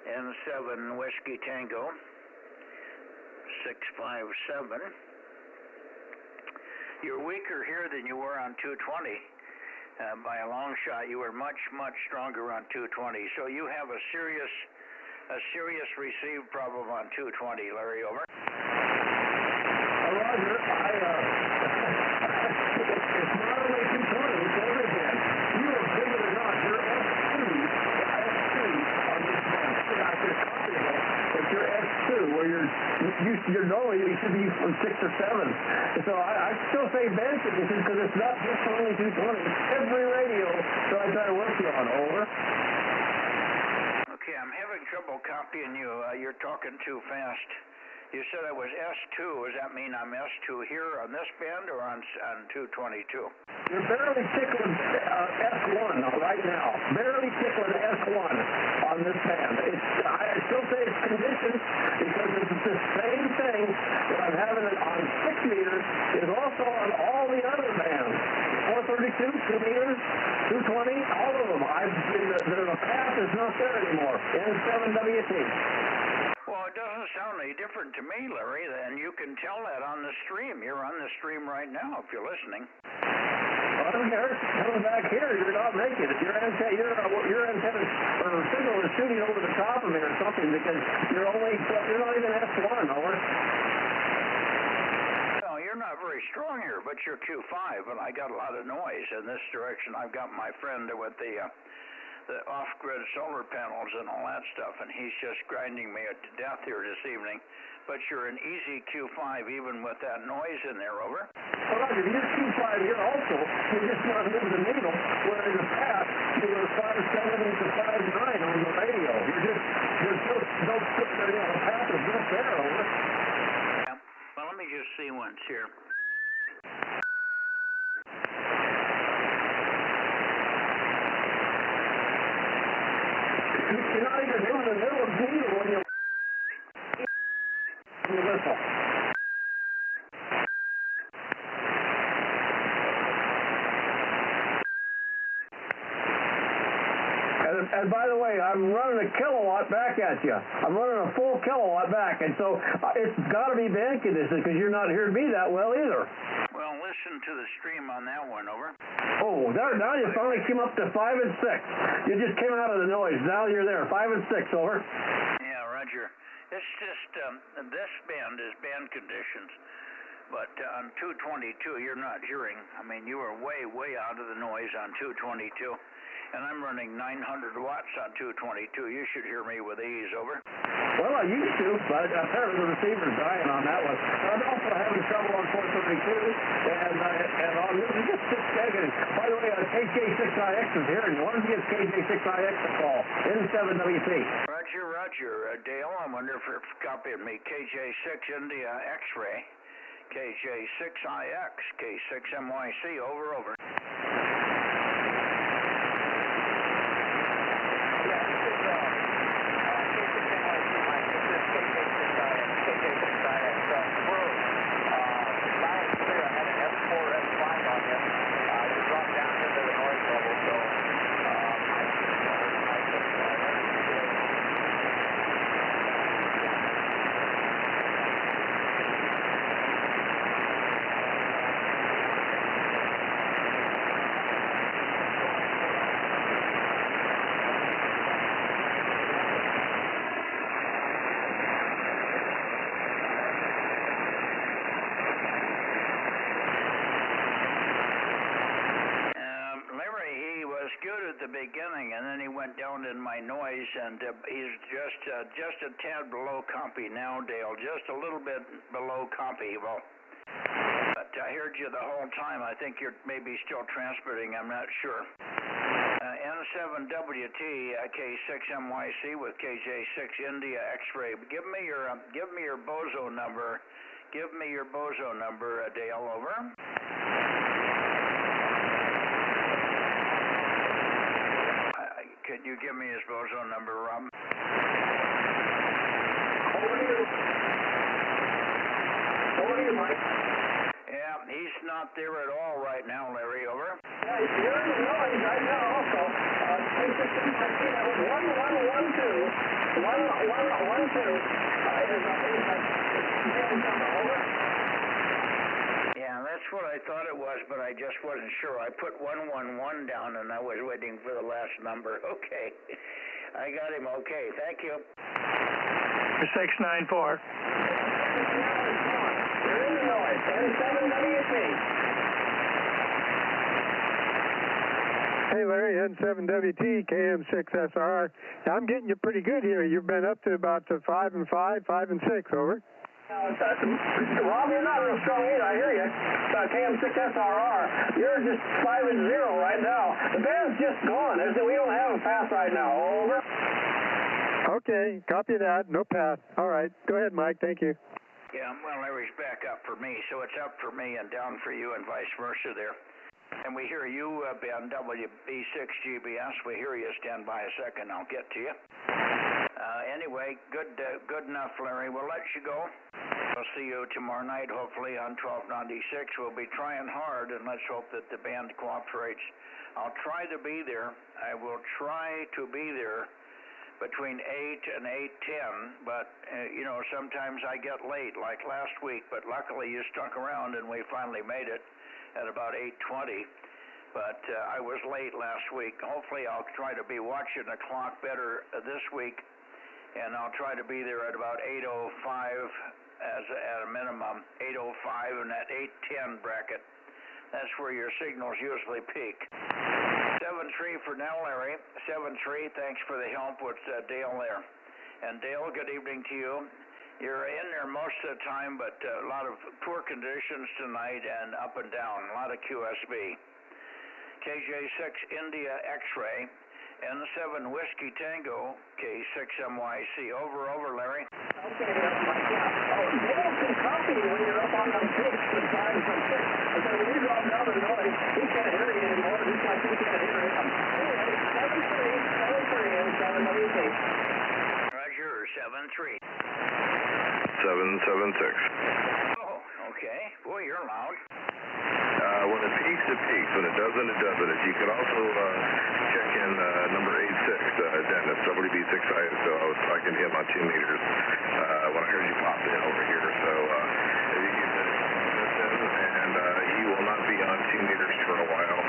N7 Whiskey Tango, 657. You're weaker here than you were on 220. By a long shot, you were much, much stronger on 220. So you have a serious receive problem on 220, Larry, over. Roger, it's not only 220, it's everything. You are bigger than us. You're S2 on this one. But you're S2, where you're normally you should be from 6 or 7. So I still say band conditions because it's not just only 220. It's every radio that I try to work you on. Over. Okay, I'm having trouble copying you. You're talking too fast. You said I was S2. Does that mean I'm S2 here on this band or on 222? You're barely tickling S1 right now. Barely tickling S1 on this band. I still say it's conditioned because it's the same thing that I'm having it on 6 meters is also on all the other bands. 432, 2 meters, 220, all of them. The path is not there anymore. N7WT. Well, it doesn't sound any different to me, Larry, and you can tell that on the stream. You're on the stream right now if you're listening. Well, coming back here, you're not making it. Your antenna or signal is shooting over the top of me or something because you're not even S1, over. No, you're not very strong here, but you're Q5, and I got a lot of noise in this direction. I've got my friend with the off-grid solar panels and all that stuff, and he's just grinding me to death here this evening. But you're an easy Q5 even with that noise in there, over. Well, Roger, you're Q5 here also. You're just not moving the needle, where in the past you were 5.7 to 5.9 on the radio. You're just the path is just there, over. Yeah. Well, let me just see once here. You're not even moving the middle of the needle when you whistle. And by the way, I'm running a kilowatt back at you. I'm running a full kilowatt back, and so it's got to be band conditions because you're not hearing me that well either. Well, listen to the stream on that one, over. Oh, there, now you finally came up to 5 and 6. You just came out of the noise. Now you're there, 5 and 6, over. Yeah, Roger. It's just this band is band conditions, but on 222 you're not hearing. I mean, you are way out of the noise on 222. And I'm running 900 watts on 222. You should hear me with ease, over. Well, I used to, but apparently the receiver's dying on that one. I'm also having trouble on 432, and on this, just 6 seconds. By the way, KJ6IX is here, and you want to give KJ6IX a call. N7WT. Roger. Dale, I wonder if you're copying me. KJ6 India X-ray. KJ6IX, K6MYC, over. at the beginning, and then he went down in my noise, and he's just a tad below compy now, Dale. Just a little bit below compy. Well, but I heard you the whole time. I think you're maybe still transmitting. I'm not sure. N7WT K6MYC with KJ6 India X-ray. Give me your Bozo number. Give me your Bozo number, Dale. Over. Can you give me his Bozo number, Rob? Over to you, Mike. Yeah, he's not there at all right now, Larry. Over. Yeah, you're in the noise right now also. 1112. 1112. Yeah, that's what I thought it was, but I just wasn't sure. I put 111 down, and I was waiting for the last number. Okay. I got him. Okay. Thank you. 694. You're in the noise. N7WT. Hey, Larry, N7WT, KM6SR. I'm getting you pretty good here. You've been up to about 5 and 5, 5 and 6, over. Rob, you're not real strong either. I hear you. KM6SRR. You're just 5 and 0 right now. The band's just gone. We don't have a pass right now. Over. Okay, copy that. No pass. All right. Go ahead, Mike. Thank you. Yeah, well, Larry's back up for me, so it's up for me and down for you and vice versa there. And we hear you, Ben, WB6GBS. We hear you. Stand by a second. I'll get to you. Anyway, good enough, Larry. We'll let you go. We'll see you tomorrow night, hopefully, on 1296. We'll be trying hard, and let's hope that the band cooperates. I'll try to be there. I will try to be there between 8 and 8:10, but, sometimes I get late, like last week, but luckily you stuck around, and we finally made it at about 8:20. But I was late last week. Hopefully I'll try to be watching the clock better this week, and I'll try to be there at about 8:05 at a minimum, 8:05 in that 8:10 bracket. That's where your signals usually peak. 7-3 for now, Larry. 7-3. Thanks for the help with Dale there. And Dale, good evening to you. You're in there most of the time, but a lot of poor conditions tonight and up and down. A lot of QSB. KJ6 India X-ray. N7 Whiskey Tango, K6MYC. Over, Larry. Okay, Dale can copy when you're up on them peaks and 5 and 6. But when you drop down the noise, he can't hear you anymore, just like you can't hear him. Anyway, 7-3 and 7WT. Roger, 7-3. 776. Oh, okay. Boy, you're loud. When it peaks, it peaks. When it doesn't, it doesn't. You can also check in number 86, Dennis, WB6I, so I was talking to him on 2 meters when I heard you pop in over here. So if you can listen, and he will not be on 2 meters for a while.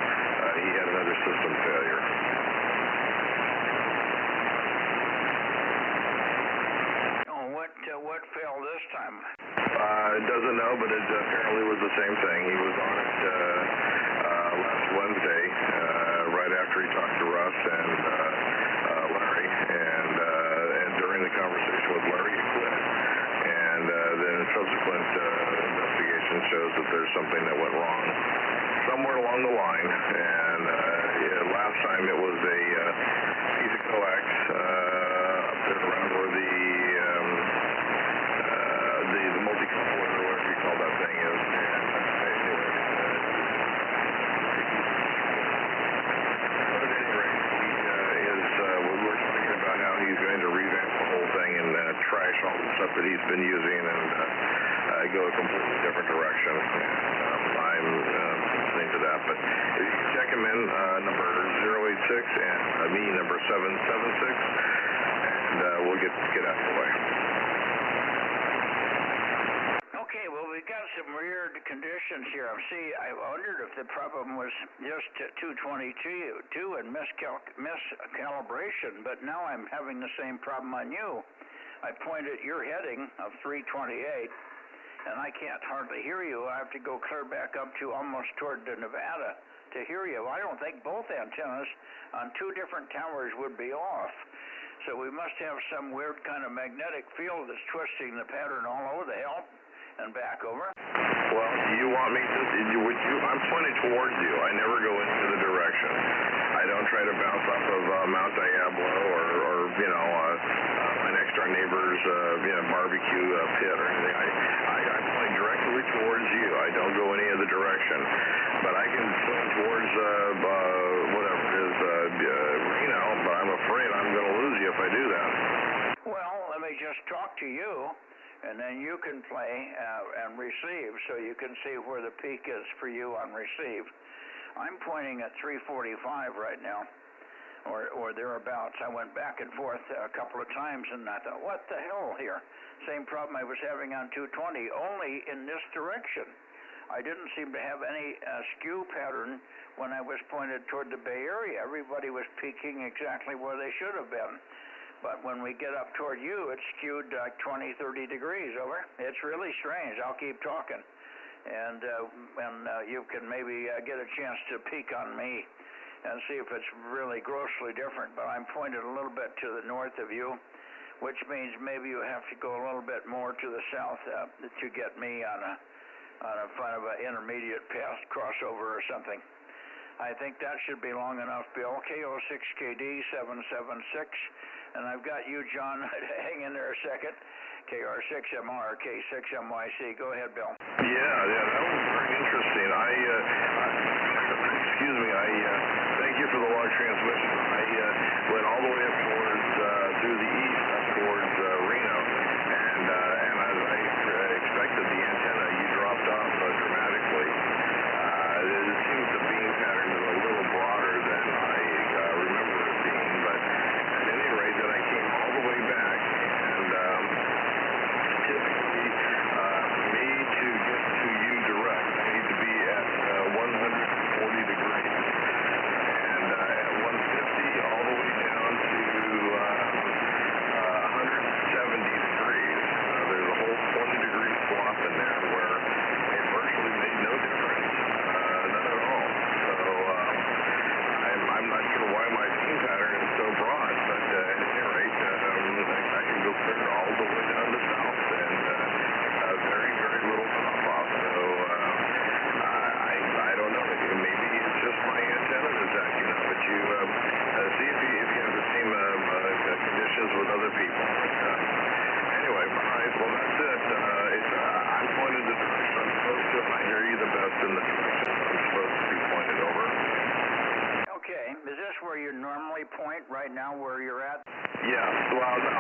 He had another system failure. What failed this time? Doesn't know, but it apparently was the same thing. He was on it last Wednesday, right after he talked to Russ and Larry, and during the conversation with Larry, he quit. And then subsequent investigation shows that there's something that went wrong somewhere along the line. And last time it was a piece of coax up there around where the multi-coupler, or whatever you call that thing is. And anyway, but at any rate, we were talking about how he's going to revamp the whole thing and trash all the stuff that he's been using and go a completely different direction. And I'm listening to that. But if you can check him in, number 086 and me, number 776, and we'll get out of the way. Okay, well, we've got some weird conditions here. See, I wondered if the problem was just 222 and miscalibration, but now I'm having the same problem on you. I pointed your heading of 328, and I can't hardly hear you. I have to go clear back up to almost toward Nevada to hear you. I don't think both antennas on two different towers would be off. So we must have some weird kind of magnetic field that's twisting the pattern all over the hill and back over. Well, do you want me to, I'm pointed towards you. I never go into the direction. I don't try to bounce off of Mount Diablo or my next door neighbor's barbecue pit or anything. I point directly towards you. I don't go any other direction. But I can point towards whatever it is, Reno, but I'm afraid I'm going to lose you if I do that. Well, let me just talk to you, and then you can play and receive, so you can see where the peak is for you on receive. I'm pointing at 345 right now, or thereabouts. I went back and forth a couple of times, and I thought, what the hell here? Same problem I was having on 220, only in this direction. I didn't seem to have any skew pattern when I was pointed toward the Bay Area. Everybody was peaking exactly where they should have been. But when we get up toward you, it's skewed like 20, 30 degrees over. It's really strange. I'll keep talking. And you can maybe get a chance to peek on me and see if it's really grossly different. But I'm pointed a little bit to the north of you, which means maybe you have to go a little bit more to the south to get me on a kind of an intermediate path crossover or something. I think that should be long enough, Bill. KO6KD 776. And I've got you, John. Hang in there a second. KR6MR, K6MYC. Go ahead, Bill. Yeah, that was very interesting. Excuse me, thank you for the long transmission. I went all the way up towards, through the east, up towards Reno, and as I expected, the antenna, you dropped off dramatically. It seems the beam pattern is a little broader than I remember it being, but at any rate, then I came all the way back, and typically, for me to get to you direct, I need to be at 140 degrees, and at 150 all the way down to 170 degrees. There's a whole 20-degree swath in there where it virtually made no difference, none at all. So I'm not sure why my beam pattern is so broad, but at any rate, I can go clear all the way down to south, and very, very little drop-off. So I don't know. Maybe it's just my antenna that's acting up, but you see if you have the same conditions with other people. Anyway, all right, well, that's it. I'm pointed the direction I'm supposed to, and I hear you the best in the direction I'm supposed to be pointed over. Okay, is this where you normally point right now, where you're at? Yeah, well, no.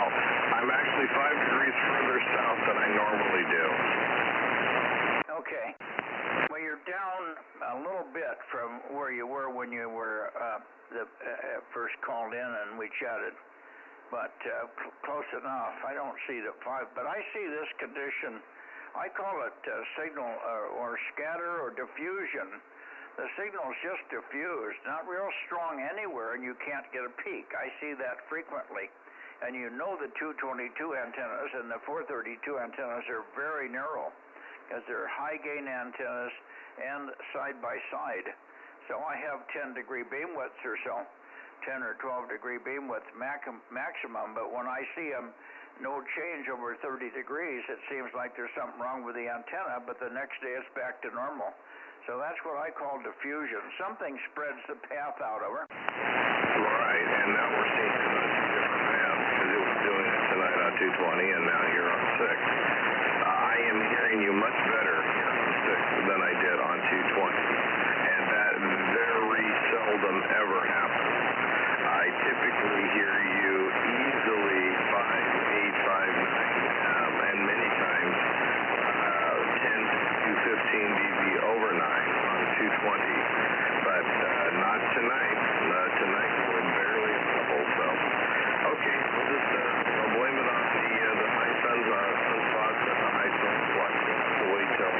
I'm actually 5 degrees further south than I normally do. Okay. Well, you're down a little bit from where you were when you were first called in and we chatted, but close enough. I don't see the 5, but I see this condition. I call it signal or scatter or diffusion. The signal's just diffused, not real strong anywhere, and you can't get a peak. I see that frequently. And you know the 222 antennas and the 432 antennas are very narrow because they're high-gain antennas and side-by-side. So I have 10-degree beam widths or so, 10 or 12-degree beam width maximum, but when I see them no change over 30 degrees, it seems like there's something wrong with the antenna, but the next day it's back to normal. So that's what I call diffusion. Something spreads the path out over. Right, and now we're seeing it on 2 different paths because it was doing it tonight on 220 and now here on 6. I am hearing you much better here on 6 than I did on 220, and that very seldom ever happens. I typically hear you easily 5.8, 5.9, and many times 10 to 15 dB over 9 on 220, but not tonight. Tonight we're barely a couple, so okay, we'll just blame it on the high sunspots and the high sun flux. We'll have to wait till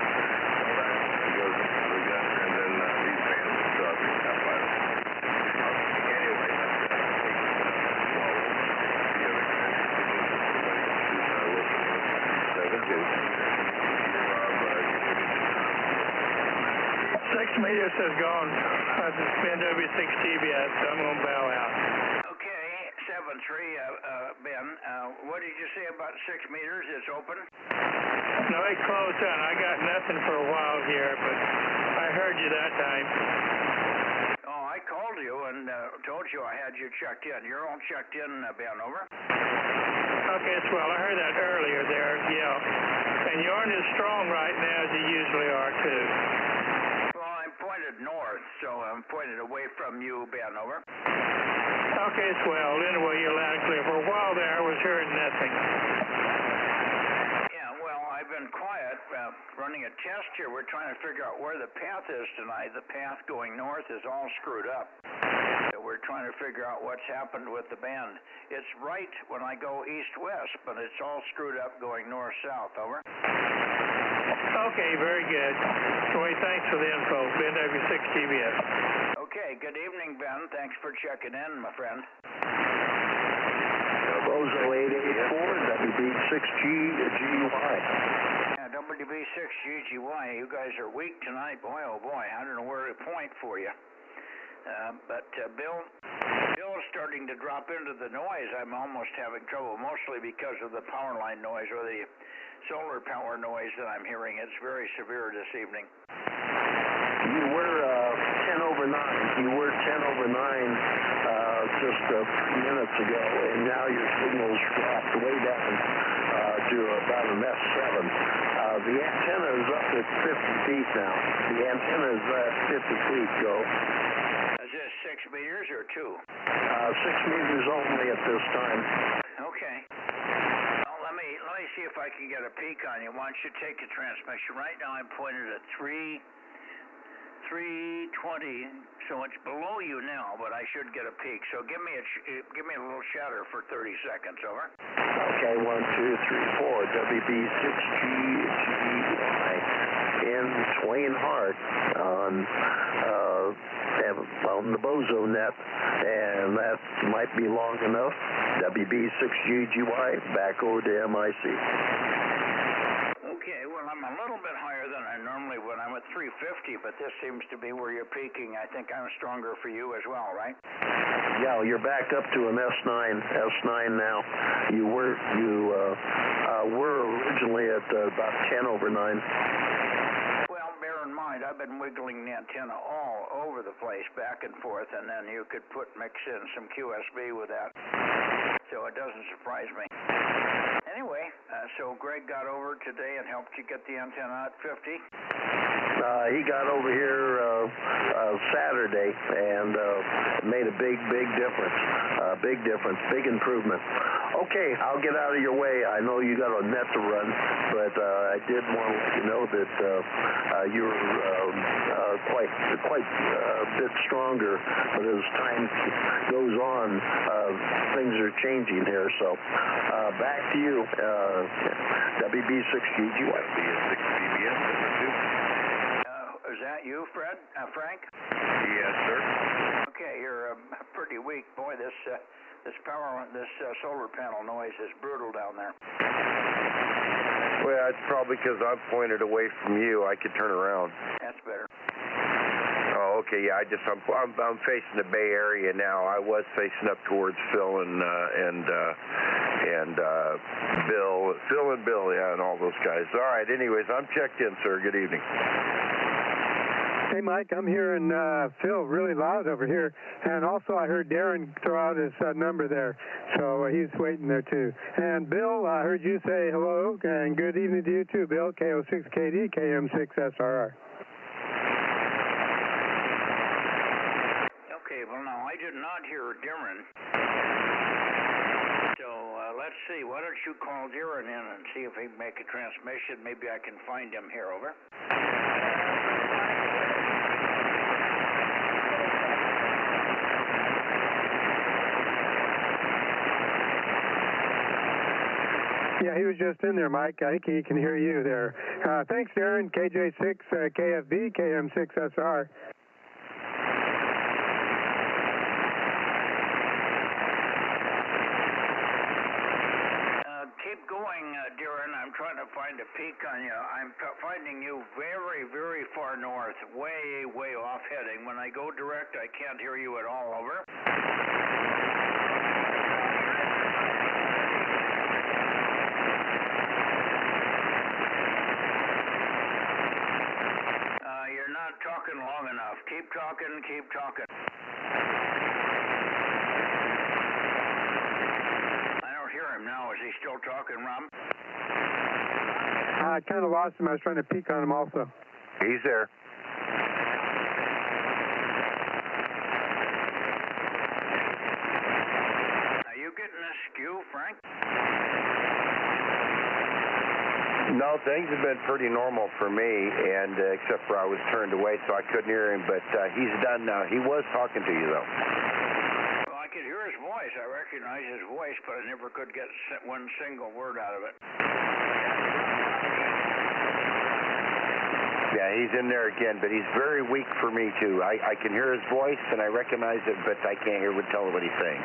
has gone. It's been W6GBS, so I'm going to bow out. Okay, 7-3, Ben. What did you say about 6 meters? It's open? No, it closed down. I got nothing for a while here, but I heard you that time. Oh, I called you and told you I had you checked in. You're all checked in, Ben, over? Okay, swell. I heard that earlier there, yeah. And yours is strong right now, as you usually are, too. Well, I'm pointed north, so I'm pointed away from you, Ben, over? Okay, swell. Anyway, you're loud and clear. For a while there, I was hearing nothing. Yeah, well, I've been quiet, running a test here. We're trying to figure out where the path is tonight. The path going north is all screwed up. So we're trying to figure out what's happened with the band. It's right when I go east-west, but it's all screwed up going north-south, over? Okay, very good. Wait, thanks for the info. Ben W6GBS. Okay, good evening, Ben. Thanks for checking in, my friend. Bozo 884, WB6GGY. Yeah, WB6GGY, you guys are weak tonight. Boy, oh boy, I don't know where to point for you. But Bill's starting to drop into the noise. I'm almost having trouble, mostly because of the power line noise or the solar power noise that I'm hearing. It's very severe this evening. You were 10 over 9. You were 10 over 9 just a few minutes ago, and now your signal's dropped way down to about an F7. The antenna is up at 50 feet now. The antenna is at 50 feet, Joe. Is this 6 meters or 2? 6 meters only at this time. Okay. Well, let me see if I can get a peek on you. Why don't you take the transmission? Right now I'm pointed at 320, so it's below you now, but I should get a peek. So give me a little shatter for 30 seconds, over. Okay, 1, 2, 3, 4, WB6GGY in Twain Hart on the Bozo Net, and that might be long enough. WB6GGY back over to MIC. Okay, well, I'm a little bit higher than I normally would. I'm at 350, but this seems to be where you're peaking. I think I'm stronger for you as well, right? Yeah, you're back up to an S9 now. You were originally at about 10 over 9. Well, bear in mind, I've been wiggling the antenna all over the place, back and forth, and then you could mix in some QSB with that. So it doesn't surprise me. Anyway, so Greg got over today and helped you get the antenna at 50? He got over here Saturday and made a big difference. Big improvement. Okay, I'll get out of your way. I know you got a net to run, but I did want to let you know that you're quite a bit stronger. But as time goes on, things are changing here. So back to you, WB6GGY. WB6GBS, is that you, Fred? Frank? Yes, sir. Okay, you're pretty weak. Boy, this solar panel noise is brutal down there. Well, it's probably because I'm pointed away from you. I could turn around. That's better. Oh, okay. Yeah, I'm facing the Bay Area now. I was facing up towards Phil and Bill, yeah, and all those guys. All right. Anyways, I'm checked in, sir. Good evening. Hey, Mike, I'm hearing Phil really loud over here. And also I heard Darren throw out his number there. So he's waiting there, too. And Bill, I heard you say hello, and good evening to you, too, Bill, KO6KD, KM6SRR. Okay, well, now, I did not hear Darren. So let's see. Why don't you call Darren in and see if he can make a transmission? Maybe I can find him here, over. Yeah, he was just in there, Mike. I think he can hear you there. Thanks, Darren. KJ6, KFB, KM6SR. Keep going, Darren. I'm trying to find a peak on you. I'm finding you very, very far north, way, way off heading. When I go direct, I can't hear you at all. Over. You're not talking long enough. Keep talking, keep talking. I don't hear him now. Is he still talking, Rob? I kind of lost him. I was trying to peek on him also. He's there. Are you getting a skew, Frank? No, things have been pretty normal for me, and except for I was turned away, so I couldn't hear him. But he's done now. He was talking to you, though. Well, I could hear his voice. I recognize his voice, but I never could get one single word out of it. Yeah, he's in there again, but he's very weak for me, too. I can hear his voice, and I recognize it, but I can't tell what he's saying.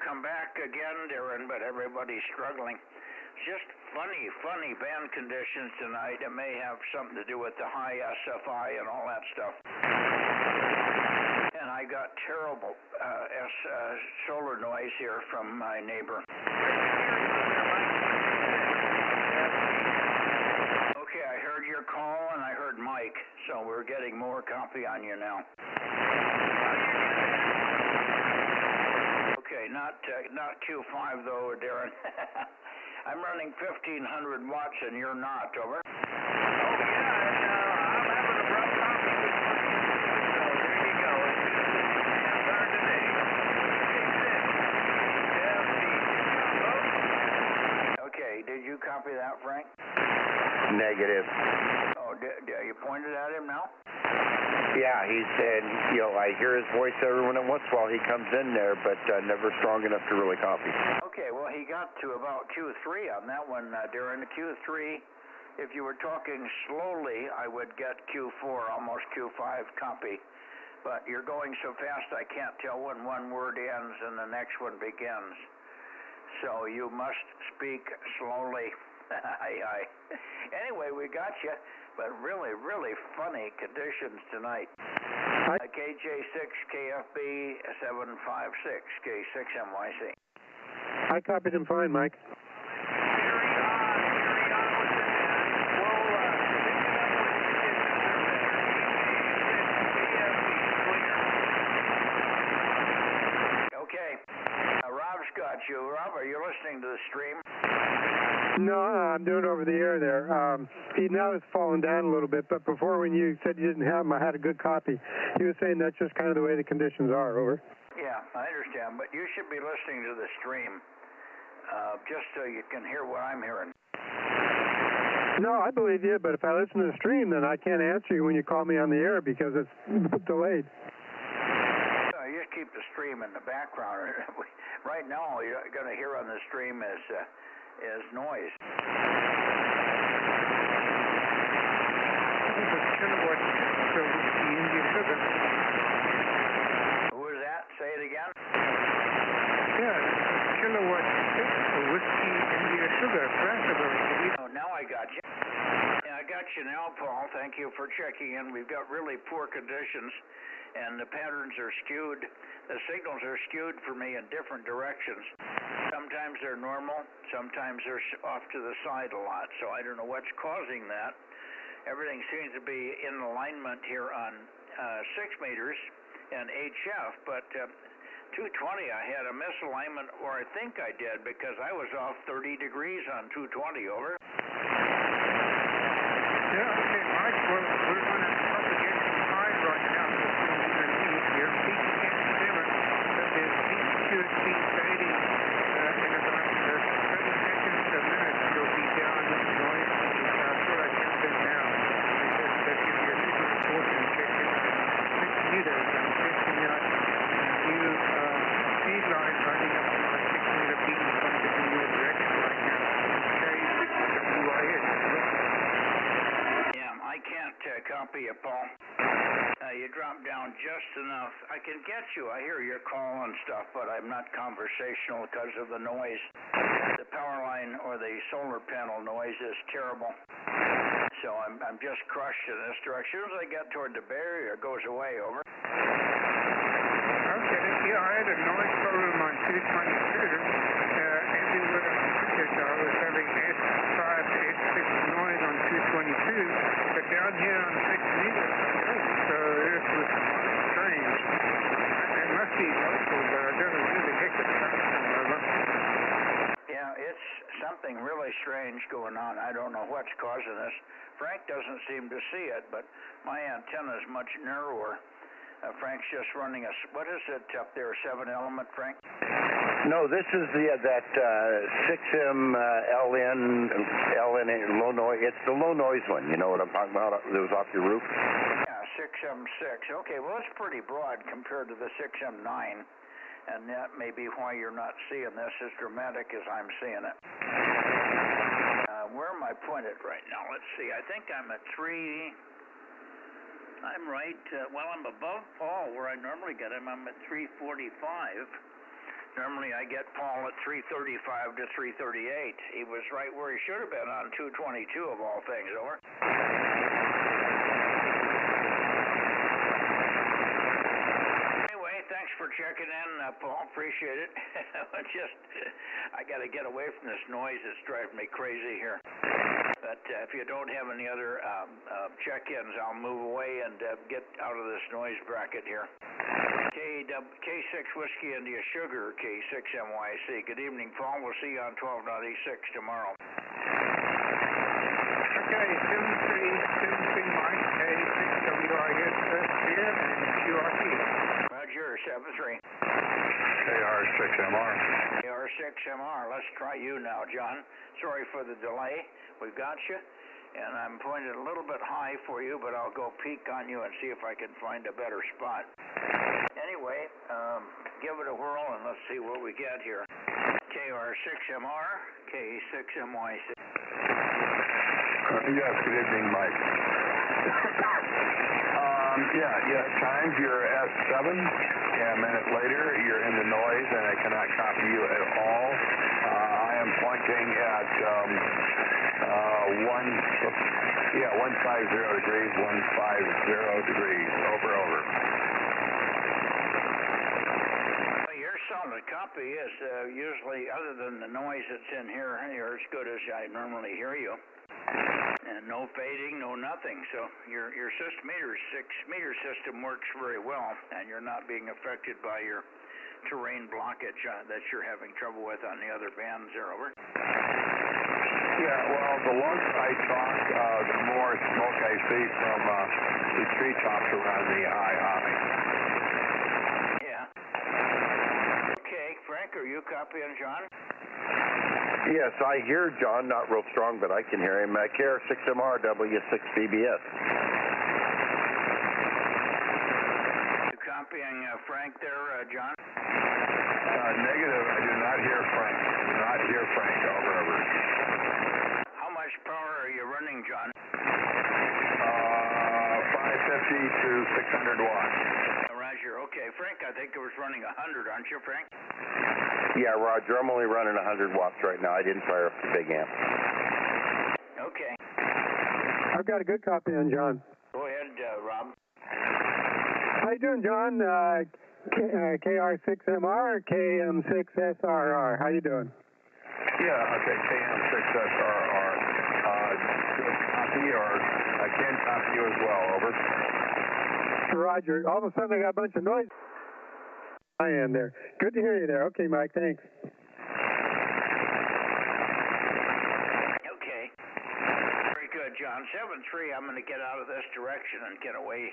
Come back again, Darren, but everybody's struggling. Just funny band conditions tonight. It may have something to do with the high SFI and all that stuff. And I got terrible solar noise here from my neighbor. Okay, I heard your call and I heard Mike, so we're getting more copy on you now. Okay, not Q5 though, Darren. I'm running 1,500 watts and you're not, over. Oh, yeah, and I'm having a rough conference with so there you go. It's better today. Okay, did you copy that, Frank? Negative. Oh, you pointed at him now? Yeah, he said, I hear his voice every once in a while. He comes in there, but never strong enough to really copy. Okay, well, he got to about Q3 on that one, Darren. Q3, if you were talking slowly, I would get Q4, almost Q5 copy. But you're going so fast, I can't tell when one word ends and the next one begins. So you must speak slowly. Anyway, we got you. But really, really funny conditions tonight. KJ6, KFB, 756, K6MYC. I copied him fine, Mike. Okay. Rob's got you. Rob, are you listening to the stream? No, I'm doing it over the air there. He now has fallen down a little bit, but before when you said you didn't have him, I had a good copy. He was saying that's just kind of the way the conditions are, over. Yeah, I understand, but you should be listening to the stream, just so you can hear what I'm hearing. No, I believe you, but if I listen to the stream, then I can't answer you when you call me on the air because it's delayed. You just keep the stream in the background. Right now, all you're going to hear on the stream is noise. Who is that? Say it again. Yeah, kilowatt whiskey India sugar, Oh, now I got you. Yeah, I got you now, Paul. Thank you for checking in. We've got really poor conditions, and the patterns are skewed. The signals are skewed for me in different directions. Sometimes they're normal, sometimes they're off to the side a lot, so I don't know what's causing that. Everything seems to be in alignment here on 6 meters and HF, but 220 I had a misalignment, or I think I did, because I was off 30 degrees on 220, over. Yeah, okay, Mike, well, we're going to up against some highs right now. Your peak against 7, but the peak should be fading in about 7 seconds a minute. It'll be down this noise. So I jumped in now. That gives you a super important check in 6 meters. I'm testing out new speed line running up to my 6 meter peak and something in your direction right now. K6WIS. Yeah, I can't copy you, Paul. You dropped down just enough. I can get you. I hear your call and stuff, but I'm not conversational because of the noise. The power line or the solar panel noise is terrible. So I'm just crushed in this direction. As soon as I get toward the barrier, it goes away. Over. Okay. Yeah, I had a noise problem on 222. Everywhere I took it, I was having S5 to S6 noise on 222, but down here on 6 meters, I don't. So it was strange. It must be local, but I don't know who the heck it's coming from. Over. Yeah, it's something really strange going on. I don't know what's causing this. Frank doesn't seem to see it, but my antenna is much narrower. Frank's just running a, what is it up there, 7-element, Frank? No, this is that 6M LN low noise. It's the low noise one. You know what I'm talking about? That was off your roof? Yeah, 6M6. Okay, well, it's pretty broad compared to the 6M9. And that may be why you're not seeing this as dramatic as I'm seeing it. Where am I pointed right now? Let's see. I think I'm at 3. I'm right. Well, I'm above Paul where I normally get him. I'm at 345. Normally I get Paul at 335 to 338. He was right where he should have been on 222 of all things. Over. Thanks for checking in, Paul. Appreciate it. I got to get away from this noise. It's driving me crazy here. But if you don't have any other check-ins, I'll move away and get out of this noise bracket here. K6 Whiskey India Sugar, K6 MYC. Good evening, Paul. We'll see you on 1296 tomorrow. Okay, 73 Mike, K6 WIS first here, and QRT. Roger, 73. KR6MR. KR6MR. Let's try you now, John. Sorry for the delay. We've got you, and I'm pointed a little bit high for you, but I'll go peek on you and see if I can find a better spot. Anyway, give it a whirl, and let's see what we get here. KR6MR, K6MYC. Yes, good evening, Mike. Times you're S7, and a minute later you're in the noise, and I cannot copy you at all. I am pointing at 150 degrees, 150 degrees. Over. Your solid copy is usually, other than the noise that's in here, you're as good as I normally hear you. And no fading, no nothing. So your 6-meter system works very well, and you're not being affected by your terrain blockage that you're having trouble with on the other bands there. Over. Yeah, well, the longer I talk, the more smoke I see from the treetops around the high. Yeah. Okay, Frank, are you copying John? Yes, I hear John, not real strong, but I can hear him. KR6MR, W6BBS. You copying Frank there, John? Negative, I do not hear Frank. Over. How much power are you running, John? 550 to 600 watts. Roger. Okay, Frank, I think it was running 100, aren't you, Frank? Yeah, Roger, I'm only running 100 watts right now. I didn't fire up the big amp. Okay. I've got a good copy on John. Go ahead, Rob. How you doing, John? KR6MR, KM6SRR. How you doing? Yeah, okay, KM6SRR. Copy, or I can copy you as well. Over. Roger. All of a sudden I got a bunch of noise. I am there. Good to hear you there. Okay, Mike, thanks. Okay. Very good, John. 7-3, I'm going to get out of this direction and get away.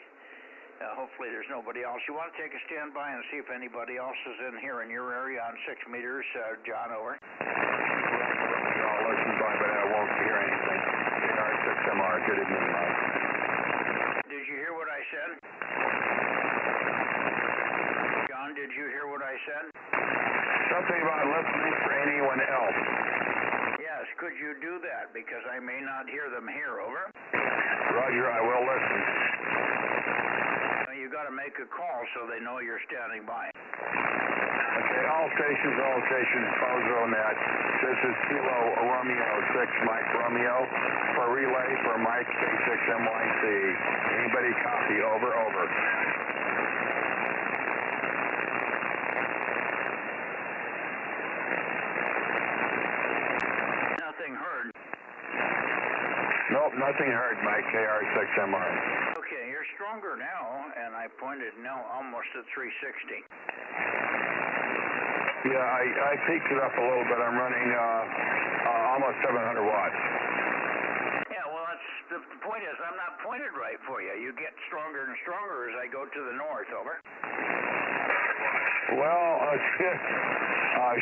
Hopefully there's nobody else. You want to take a standby and see if anybody else is in here in your area on 6 meters? John, over. I'll listen by, but I won't hear anything. KR6MR, good evening, Mike. Did you hear what I said? John, did you hear what I said? Something about listening for anyone else. Yes, could you do that? Because I may not hear them here, over. Roger, I will listen. you got to make a call so they know you're standing by. Okay, all stations, Bozo Net. This is Kilo Romeo 6, Mike Romeo, for relay for Mike K6MYC. Anybody copy? Over. Nothing heard. Nope, nothing heard, Mike KR6MR. Okay, you're stronger now, and I pointed now almost at 360. Yeah, I peaked it up a little bit. I'm running almost 700 watts. Yeah, well, the point is I'm not pointed right for you. You get stronger and stronger as I go to the north, over. Well,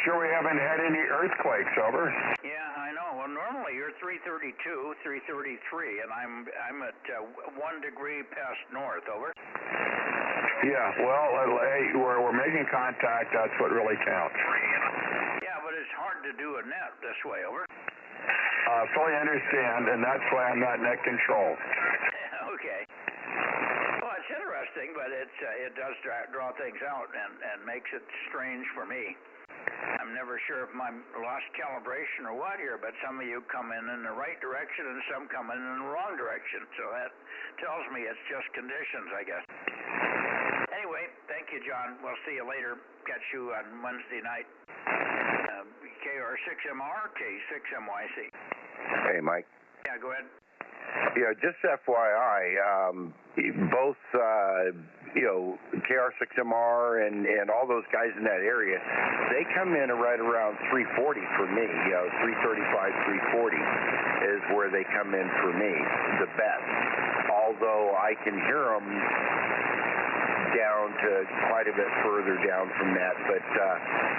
sure we haven't had any earthquakes, over. Yeah, I know. Well, normally you're 332, 333, and I'm at 1 degree past north, over. Yeah, well, hey, we're making contact. That's what really counts. Yeah, but it's hard to do a net this way, over. Fully understand, and that's why I'm not net control. Okay. Well, it's interesting, but it does draw things out and makes it strange for me. I'm never sure if I'm lost calibration or what here, but some of you come in the right direction and some come in the wrong direction. So that tells me it's just conditions, I guess. Anyway, thank you, John. We'll see you later. Catch you on Wednesday night. KR6MR, K6MYC. Hey, Mike. Yeah, go ahead. Yeah, just FYI, both, KR6MR and all those guys in that area, they come in right around 340 for me. 335, 340 is where they come in for me, the best. Although I can hear them down to quite a bit further down from that, but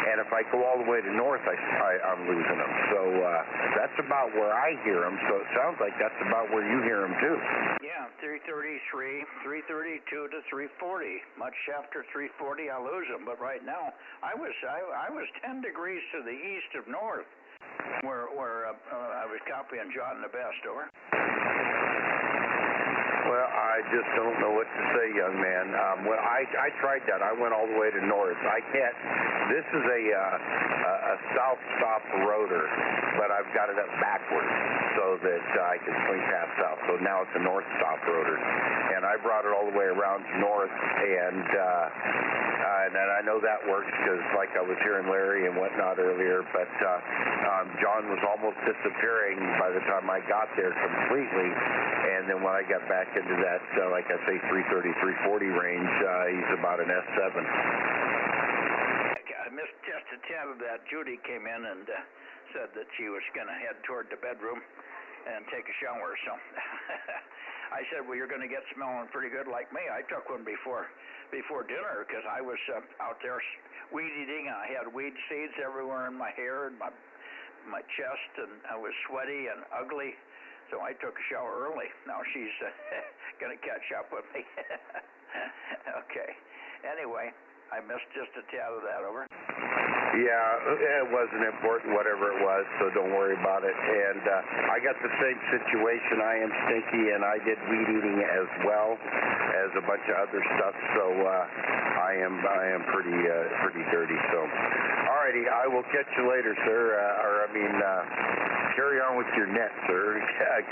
and if I go all the way to north, I'm losing them. So that's about where I hear them. So it sounds like that's about where you hear them too. Yeah, 333, 332 to 340. Much after 340, I lose them. But right now, I was 10 degrees to the east of north, where I was copying John the best, over. Well, I just don't know what to say, young man. Well, I tried that. I went all the way to north. I can't. This is a south stop rotor, but I've got it up backwards so that I can swing past south. So now it's a north stop rotor, and I brought it all the way around to north, and I know that works because, like, I was hearing Larry and whatnot earlier, but John was almost disappearing by the time I got there completely, and then when I got back into that, like I say, 330, 340 range, he's about an S7. I missed just a tad of that. Judy came in and said that she was going to head toward the bedroom and take a shower, so I said, well, you're going to get smelling pretty good like me. I took one before dinner because I was out there weed eating. I had weed seeds everywhere in my hair and my chest, and I was sweaty and ugly. So I took a shower early. Now she's going to catch up with me. Okay. Anyway, I missed just a tad of that, over. Yeah, it wasn't important, whatever it was, so don't worry about it. And I got the same situation. I am stinky, and I did weed eating as well as a bunch of other stuff. So I am pretty dirty. So, alrighty, I will catch you later, sir. Carry on with your net, sir.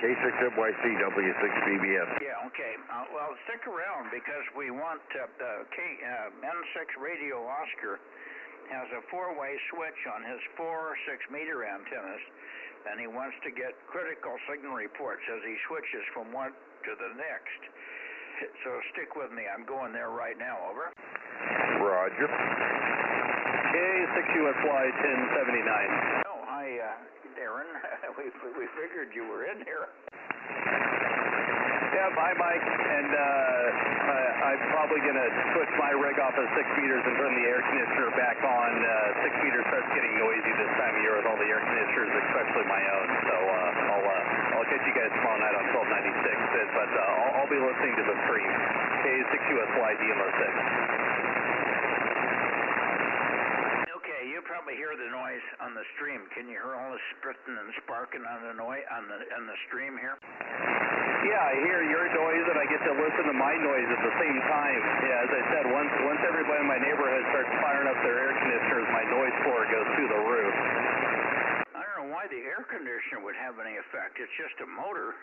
K6MYC W6BBM. Yeah, okay. Well, stick around because we want N6 Radio Oscar has a 4-way switch on his 4 6-meter antennas, and he wants to get critical signal reports as he switches from one to the next. So stick with me. I'm going there right now, over. Roger. K6USY 1079. Oh, hi, Darren. we figured you were in here. Yeah, bye, Mike. And I'm probably going to switch my rig off at 6 meters and turn the air conditioner back on. 6 meters starts getting noisy this time of year with all the air conditioners, especially my own. So I'll catch you guys tomorrow night on 1296. But I'll be listening to the stream. K6USY DMO6. Okay, you probably hear the noise on the stream. Can you hear all the spitting and sparking on the noise on the stream here? Yeah, I hear your noise and I get to listen to my noise at the same time. Yeah, as I said, once everybody in my neighborhood starts firing up their air conditioners, my noise floor goes through the roof. I don't know why the air conditioner would have any effect. It's just a motor.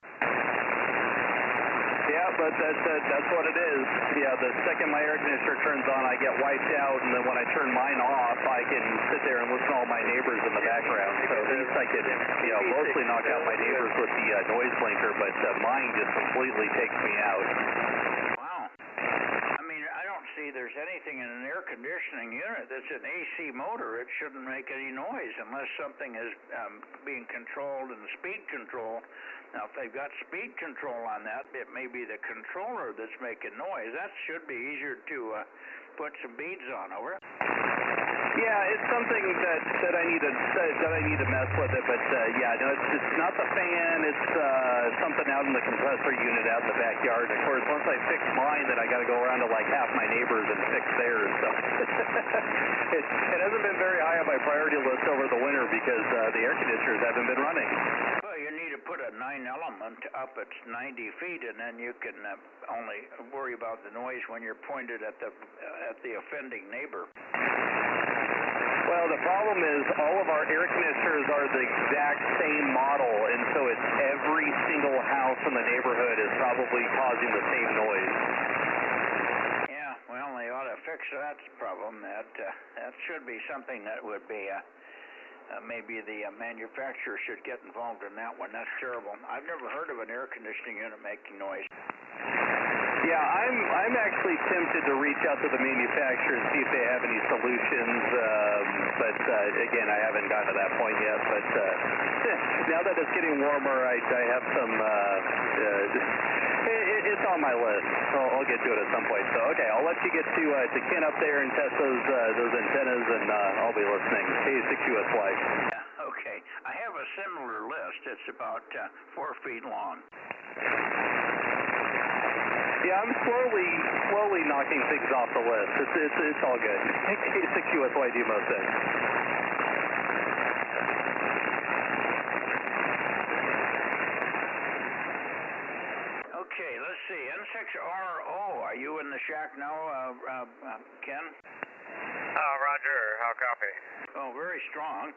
Yeah, but that's what it is. Yeah, the second my air conditioner turns on, I get wiped out, and then when I turn mine off, I can sit there and listen to all my neighbors in the background. So at least I could, mostly knock out my neighbors with the noise blinker, but mine just completely takes me out. Wow. I mean, I don't see there's anything in an air conditioning unit that's an AC motor. It shouldn't make any noise unless something is being controlled in speed control. Now, if they've got speed control on that, it may be the controller that's making noise. That should be easier to put some beads on, over. Yeah, it's something that I need to mess with it, but no, it's not the fan. It's something out in the compressor unit out in the backyard. And of course, once I fix mine, then I got to go around to like half my neighbors and fix theirs. So it hasn't been very high on my priority list over the winter because the air conditioners haven't been running. Well, you need to put a 9-element up at 90 feet, and then you can only worry about the noise when you're pointed at the offending neighbor. Well, the problem is all of our air conditioners are the exact same model, and so it's every single house in the neighborhood is probably causing the same noise. Yeah, well, they ought to fix that problem. That should be something that would be maybe the manufacturer should get involved in that one. That's terrible. I've never heard of an air conditioning unit making noise. Yeah, I'm actually tempted to reach out to the manufacturer and see if they have any solutions, but again, I haven't gotten to that point yet. But now that it's getting warmer, I have some. It's on my list. I'll get to it at some point. So okay, I'll let you get to Ken up there and test those antennas, and I'll be listening. K6USY. Okay, I have a similar list. It's about 4 feet long. Yeah, I'm slowly knocking things off the list. It's all good. K6USY Demo says. Okay, let's see. N6RO, are you in the shack now, Ken? Roger. How copy? Oh, very strong.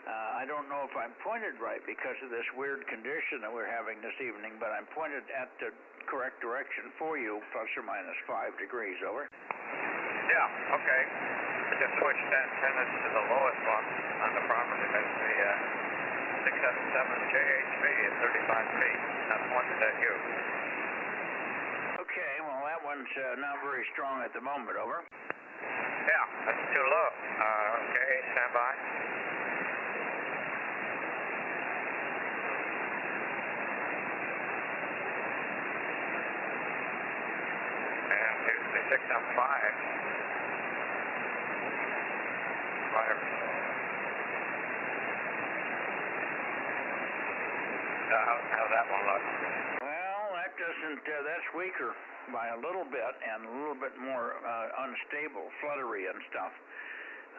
I don't know if I'm pointed right because of this weird condition that we're having this evening, but I'm pointed at the correct direction for you, plus or minus 5 degrees, over. Yeah, okay. I just switched antennas to the lowest one on the property. That's the 677 JHV at 35 feet. That's pointed at you. Okay, well, that one's not very strong at the moment, over. Yeah, that's too low. Okay, stand by. And here's the 6M5. Whatever. How's that one look? Well, that doesn't, that's weaker by a little bit and a little bit more unstable, fluttery and stuff.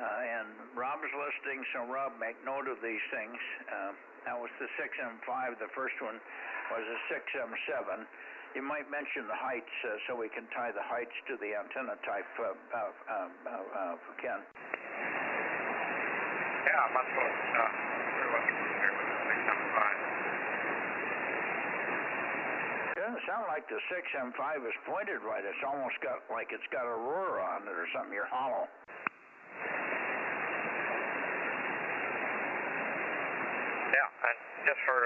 And Rob's listening, so Rob, make note of these things. That was the 6M5. The first one was a 6M7. You might mention the heights so we can tie the heights to the antenna type, Ken. Yeah, I'm not supposed to here with the 6M5. It doesn't sound like the 6M5 is pointed right. It's almost got like it's got a roar on it or something. You're hollow. Yeah, and just for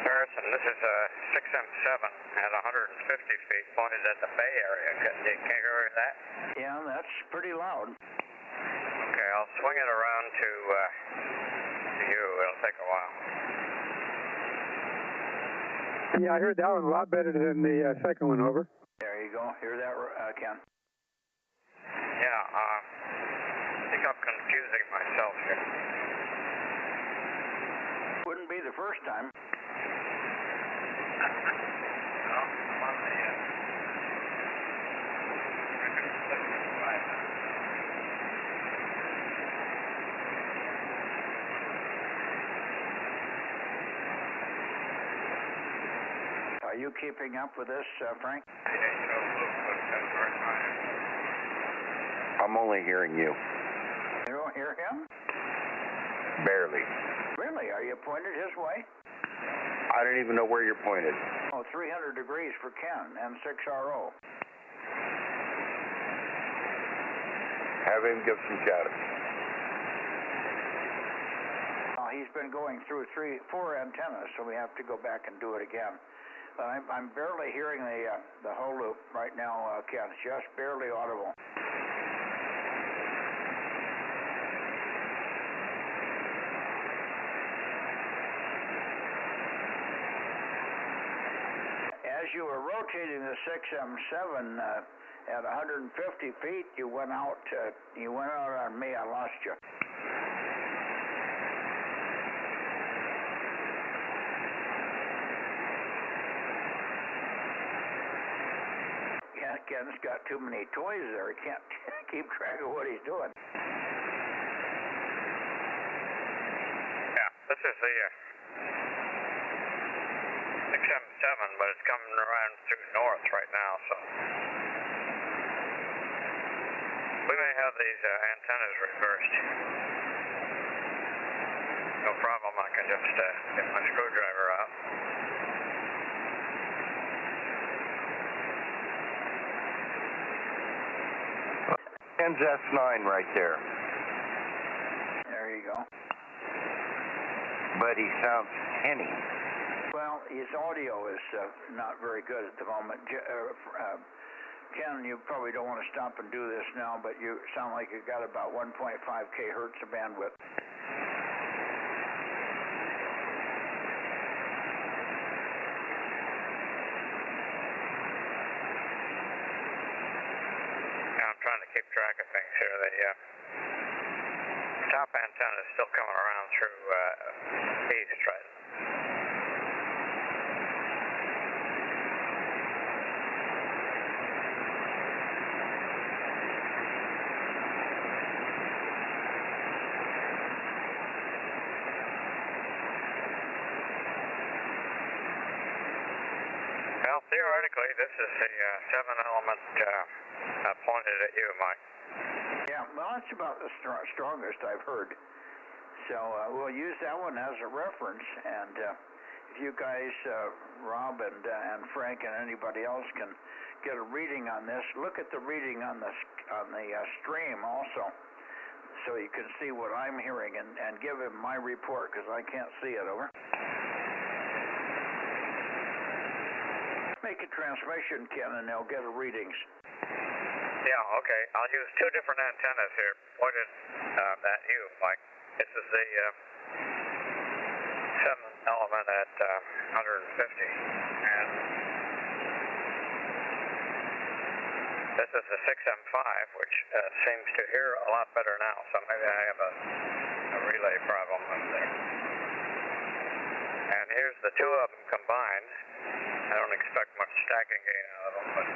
comparison, this is a 6M7 at 150 feet pointed at the Bay Area. Can you hear that? Yeah, that's pretty loud. Okay, I'll swing it around to you. It'll take a while. Yeah, I heard that one a lot better than the second one, over. There you go. Hear that, Ken? Yeah, I think I'm confusing myself here. Wouldn't be the first time. Are you keeping up with this, Frank? I'm only hearing you. You don't hear him? Barely. Really? Are you pointed his way? I don't even know where you're pointed. Oh, 300 degrees for Ken and 6RO. Have him give some chatter. He's been going through 4 antennas, so we have to go back and do it again. But I'm barely hearing the whole loop right now, Ken. It's just barely audible. As you were rotating the 6M7 at 150 feet, you went out on me. I lost you. Yeah, Ken's got too many toys there. He can't keep track of what he's doing. Yeah, this is the 6M7, but it's coming around through north right now, so we may have these antennas reversed. No problem, I can just get my screwdriver out. Ken's S9 right there. There you go. But he sounds tinny. Well, his audio is not very good at the moment. Ken, you probably don't want to stop and do this now, but you sound like you got about 1.5 kHz of bandwidth. I'm trying to keep track of things here. The top antenna is still coming around through east, right? Well, theoretically, this is the 7-element pointed at you, Mike. Yeah, well, that's about the strongest I've heard. So we'll use that one as a reference, and if you guys, Rob and Frank and anybody else can get a reading on this, look at the reading on the stream also, so you can see what I'm hearing, and give him my report, because I can't see it. Over. Make a transmission, Ken, and they'll get the readings. Yeah, okay. I'll use 2 different antennas here pointed at you, Mike. This is the 7-element at 150, and this is the 6M5, which seems to hear a lot better now, so maybe I have a relay problem up there. And here's the 2 of them combined. I don't expect much stacking gain out of them, but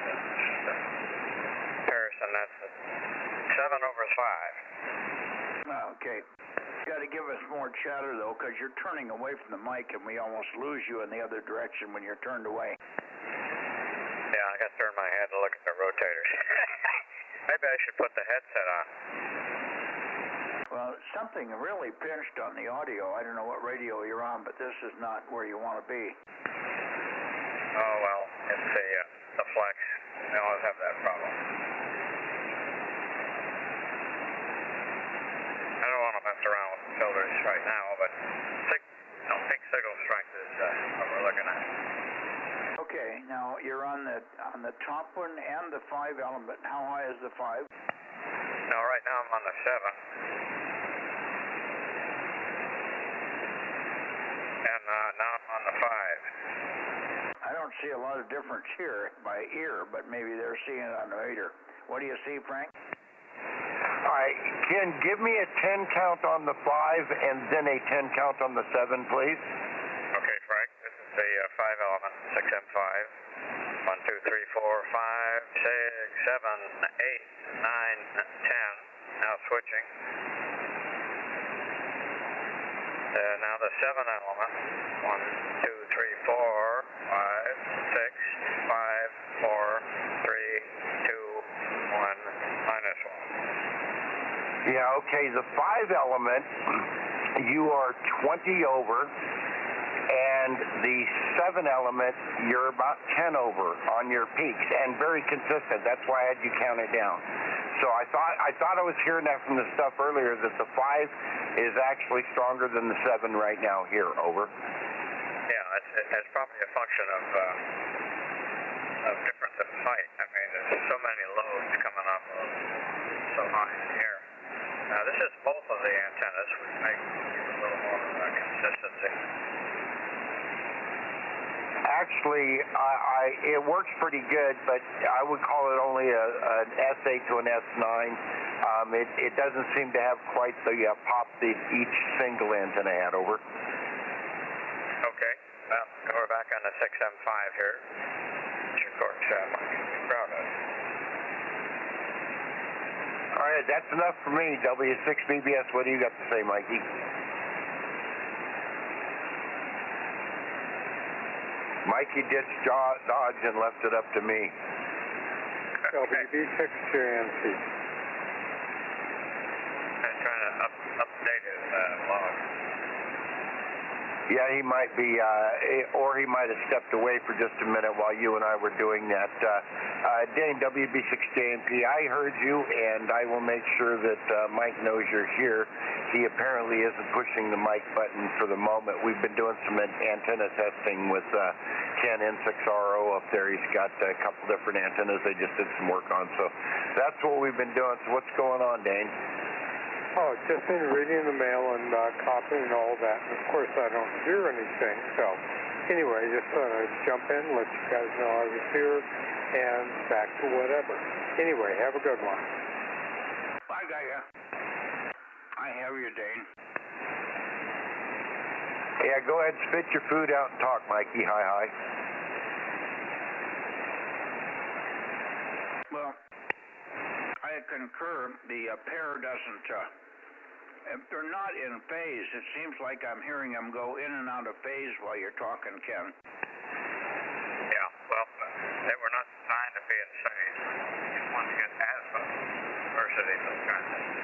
comparison, that's 7/5. Okay. You got to give us more chatter, though, because you're turning away from the mic, and we almost lose you in the other direction when you're turned away. Yeah, I got to turn my head to look at the rotators. Maybe I should put the headset on. Well, something really pinched on the audio. I don't know what radio you're on, but this is not where you want to be. Oh, well, it's the flex. I always have that problem. I don't want to mess around with the filters right now, but peak signal strength is what we're looking at. Okay, now you're on the top one and the 5-element. How high is the 5? No, right now I'm on the 7. And now I'm on the 5. I don't see a lot of difference here by ear, but maybe they're seeing it on the meter. What do you see, Frank? All right, Ken, give me a 10 count on the 5 and then a 10 count on the 7, please. Okay, Frank, this is the 5-element, 6M5. 1, 2, 3, 4, 5, 6, 7, 8, 9, 10. Now switching. Now the 7-element. 1, 2, 3, 4, 5, Okay, the 5 element, you are 20 over, and the 7 element, you're about 10 over on your peaks, and very consistent. That's why I had you count it down. So I thought I was hearing that from the stuff earlier, that the 5 is actually stronger than the 7 right now here. Over. Yeah, it's probably a function of difference in height. I mean, there's so many loads coming off of so high in the air. Now, this is both of the antennas, which make a little more consistency. Actually, it works pretty good, but I would call it only an S8 to an S9. It doesn't seem to have quite the pop that each single antenna had. Over. Okay. Well, we're back on the 6M5 here, which of course I'm proud of. All right, that's enough for me. W6BBS, what do you got to say, Mikey? Mikey ditched Dodge and left it up to me. WB6 JNC. I'm trying to update his log. Yeah, he might be, or he might have stepped away for just a minute while you and I were doing that. Dane, WB6JMP, I heard you, and I will make sure that Mike knows you're here. He apparently isn't pushing the mic button for the moment. We've been doing some antenna testing with Ken N6RO up there. He's got a couple different antennas they just did some work on. So that's what we've been doing. So what's going on, Dane? Oh, just been reading the mail and copying all that. And of course, I don't hear anything. So anyway, just thought I'd jump in, let you guys know I was here, and back to whatever. Anyway, have a good one. I got you. I have you, Dane. Yeah, go ahead, spit your food out and talk, Mikey. Hi. Well, I concur. The pair doesn't, if they're not in phase, it seems like I'm hearing them go in and out of phase while you're talking, Ken. Yeah, well, they were not designed to be in phase. You want to get asthma diversity of those kinds of things.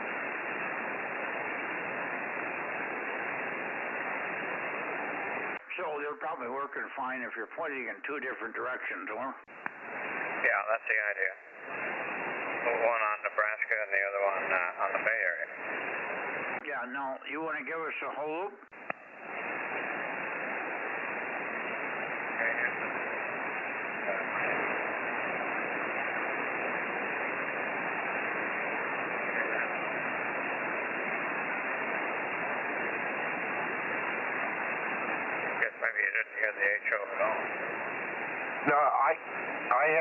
So they're probably working fine if you're pointing in 2 different directions, or? Yeah, that's the idea. One on Nebraska and the other one on the Bay Area. Yeah, now, you want to give us a whole loop? Maybe you didn't hear the HO at all. No, I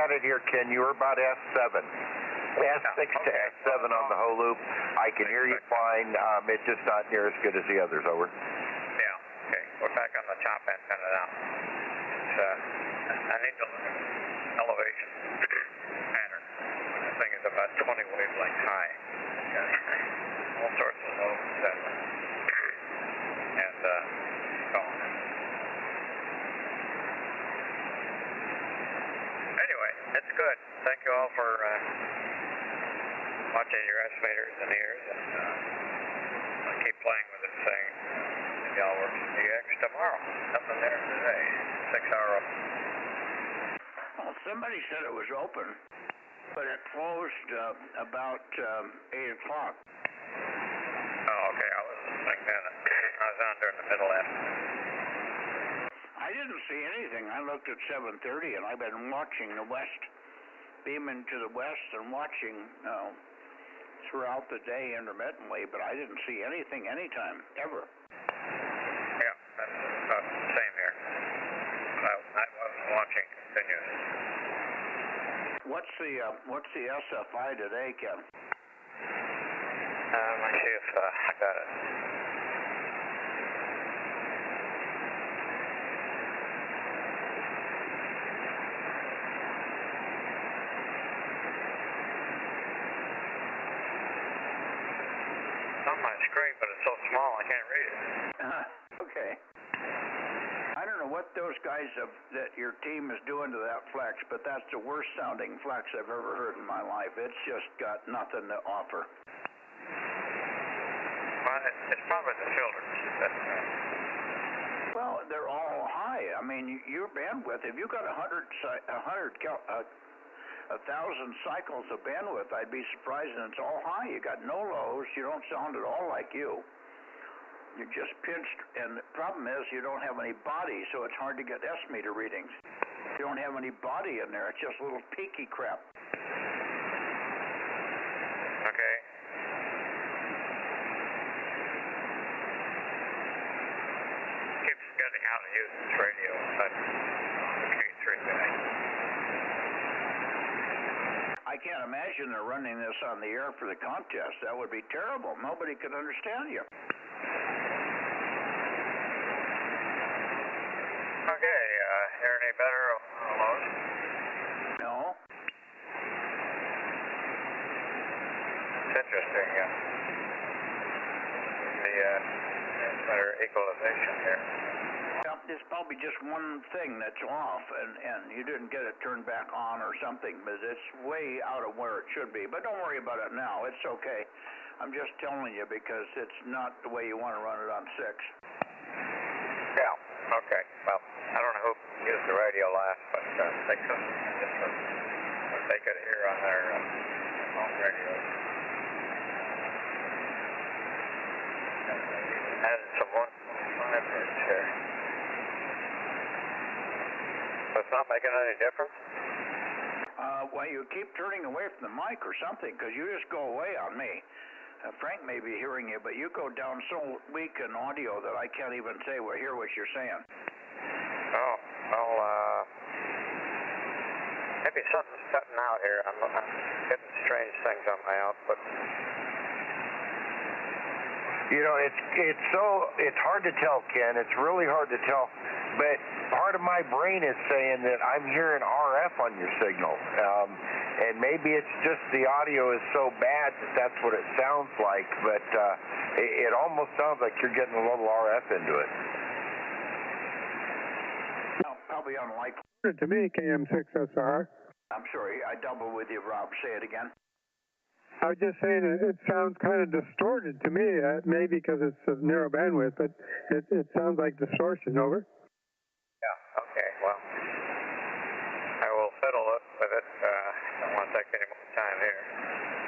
had it here, Ken. You were about S7. S6 to S7 on the whole loop. I can hear you fine. It's just not near as good as the others. Over. Yeah, okay. We're back on the top antenna now. I need to look at elevation pattern. This thing is about 20 wavelengths high. All sorts of loads and so on. Anyway, it's good. Thank you all for watching your estimators and ears, and I'll keep playing with this thing. Maybe I'll work some DX tomorrow. Nothing there today. 6-hour open. Well, somebody said it was open, but it closed about 8 o'clock. Oh, okay. I was like that. I was on during the middle end. I didn't see anything. I looked at 7:30, and I've been watching the west, beaming to the west and watching throughout the day intermittently, but I didn't see anything anytime, ever. Yeah, that's about the same here. I wasn't watching continuously. What's the SFI today, Ken? Let me see if I got it. On my screen, but it's so small I can't read it. Okay. I don't know what those guys that your team is doing to that flex, but that's the worst sounding flex I've ever heard in my life. It's just got nothing to offer. It's probably the filters. Well, they're all high. I mean, your bandwidth, if you got 1,000 cycles of bandwidth, I'd be surprised, and it's all high. You got no lows. You don't sound at all like you. You're just pinched, and the problem is you don't have any body, so it's hard to get S-meter readings. You don't have any body in there. It's just little peaky crap. Okay. Keep forgetting how to use this radio. That's K3 guy. I can't imagine they're running this on the air for the contest. That would be terrible. Nobody could understand you. Okay, hear any better alone? No. It's interesting. The better equalization here. Yeah, there's probably just one thing that's off, and you didn't get it turned back on or something, but it's way out of where it should be. But don't worry about it now. It's okay. I'm just telling you because it's not the way you want to run it on 6. Yeah, okay. Well, I don't know who used the radio last, but they couldn't get what they could hear on their home radios. Added some 1.5 hertz here. So it's not making any difference? Well, you keep turning away from the mic or something, because you just go away on me. Frank may be hearing you, but you go down so weak in audio that I can't even hear what you're saying. Oh, well, maybe something's cutting out here. I'm getting strange things on my output. You know, it's hard to tell, Ken. It's really hard to tell. But part of my brain is saying that I'm hearing RF on your signal. And maybe it's just the audio is so bad that that's what it sounds like. But it almost sounds like you're getting a little RF into it. No, probably unlikely. To me, KM6SR. I'm sorry, I doubled with you, Rob. Say it again. I was just saying it sounds kind of distorted to me, maybe because it's a narrow bandwidth, but it sounds like distortion. Over. Yeah, okay, well, I will fiddle with it. I don't want to take any more time here.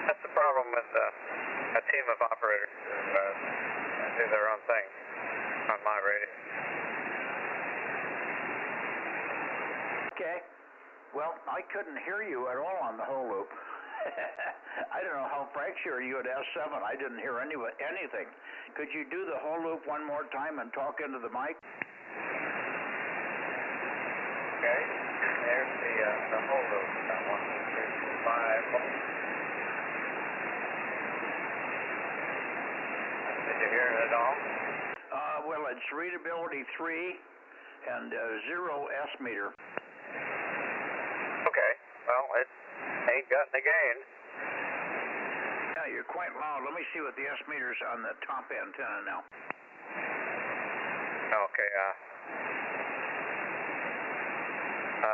That's the problem with a team of operators who do their own thing on my radio. Okay. Well, I couldn't hear you at all on the whole loop. I don't know how Frank's hearing you at S7. I didn't hear anything. Could you do the whole loop one more time and talk into the mic? Okay. There's the whole loop. 1, 2, 3, 4, 5. Did you hear it at all? Well, it's readability 3 and 0 S-meter. Okay. Well, it ain't got any gain. Yeah, you're quite loud. Let me see what the S-meter's on the top antenna now. Okay,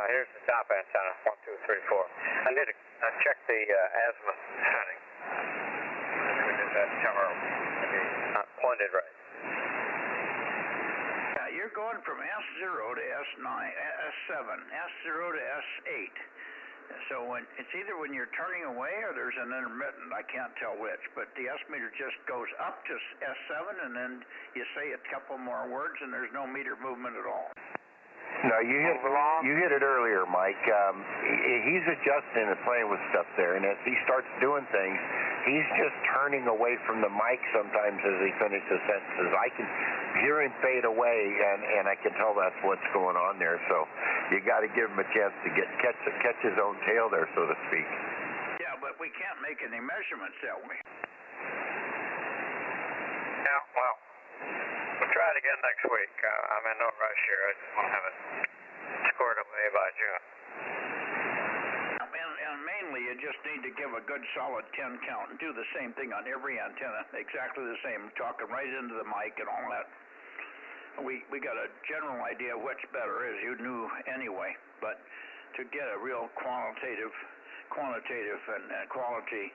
here's the top antenna, 1, 2, 3, 4. I need to check the azimuth setting. We did that tomorrow. Maybe not pointed right. Yeah, you're going from S0 to S9, S7, S0 to S8. So it's either when you're turning away or there's an intermittent. I can't tell which, but the S-meter just goes up to S7, and then you say a couple more words, and there's no meter movement at all. No, you hit it earlier, Mike. He's adjusting and playing with stuff there, and as he starts doing things, he's just turning away from the mic sometimes as he finishes sentences. I can hear him fade away, and I can tell that's what's going on there. So you got to give him a chance to catch his own tail there, so to speak. Yeah, but we can't make any measurements that way. Yeah, well, we'll try it again next week. I'm in no rush here. I just want to have it scored away by June. And mainly, you just need to give a good solid 10 count and do the same thing on every antenna, exactly the same, talking right into the mic and all that. We got a general idea which better is, you knew anyway, but to get a real quantitative and quality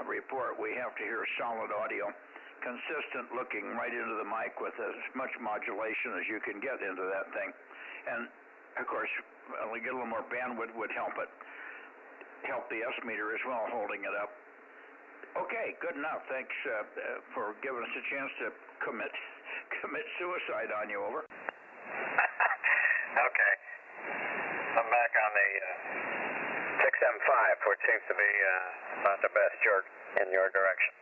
report, we have to hear solid audio. consistent looking right into the mic with as much modulation as you can get into that thing. And of course, only get a little more bandwidth would help the S meter as well, holding it up. Okay, good enough. Thanks for giving us a chance to commit suicide on you. Over. Okay. I'm back on the 6M5, which seems to be not the best jerk in your direction.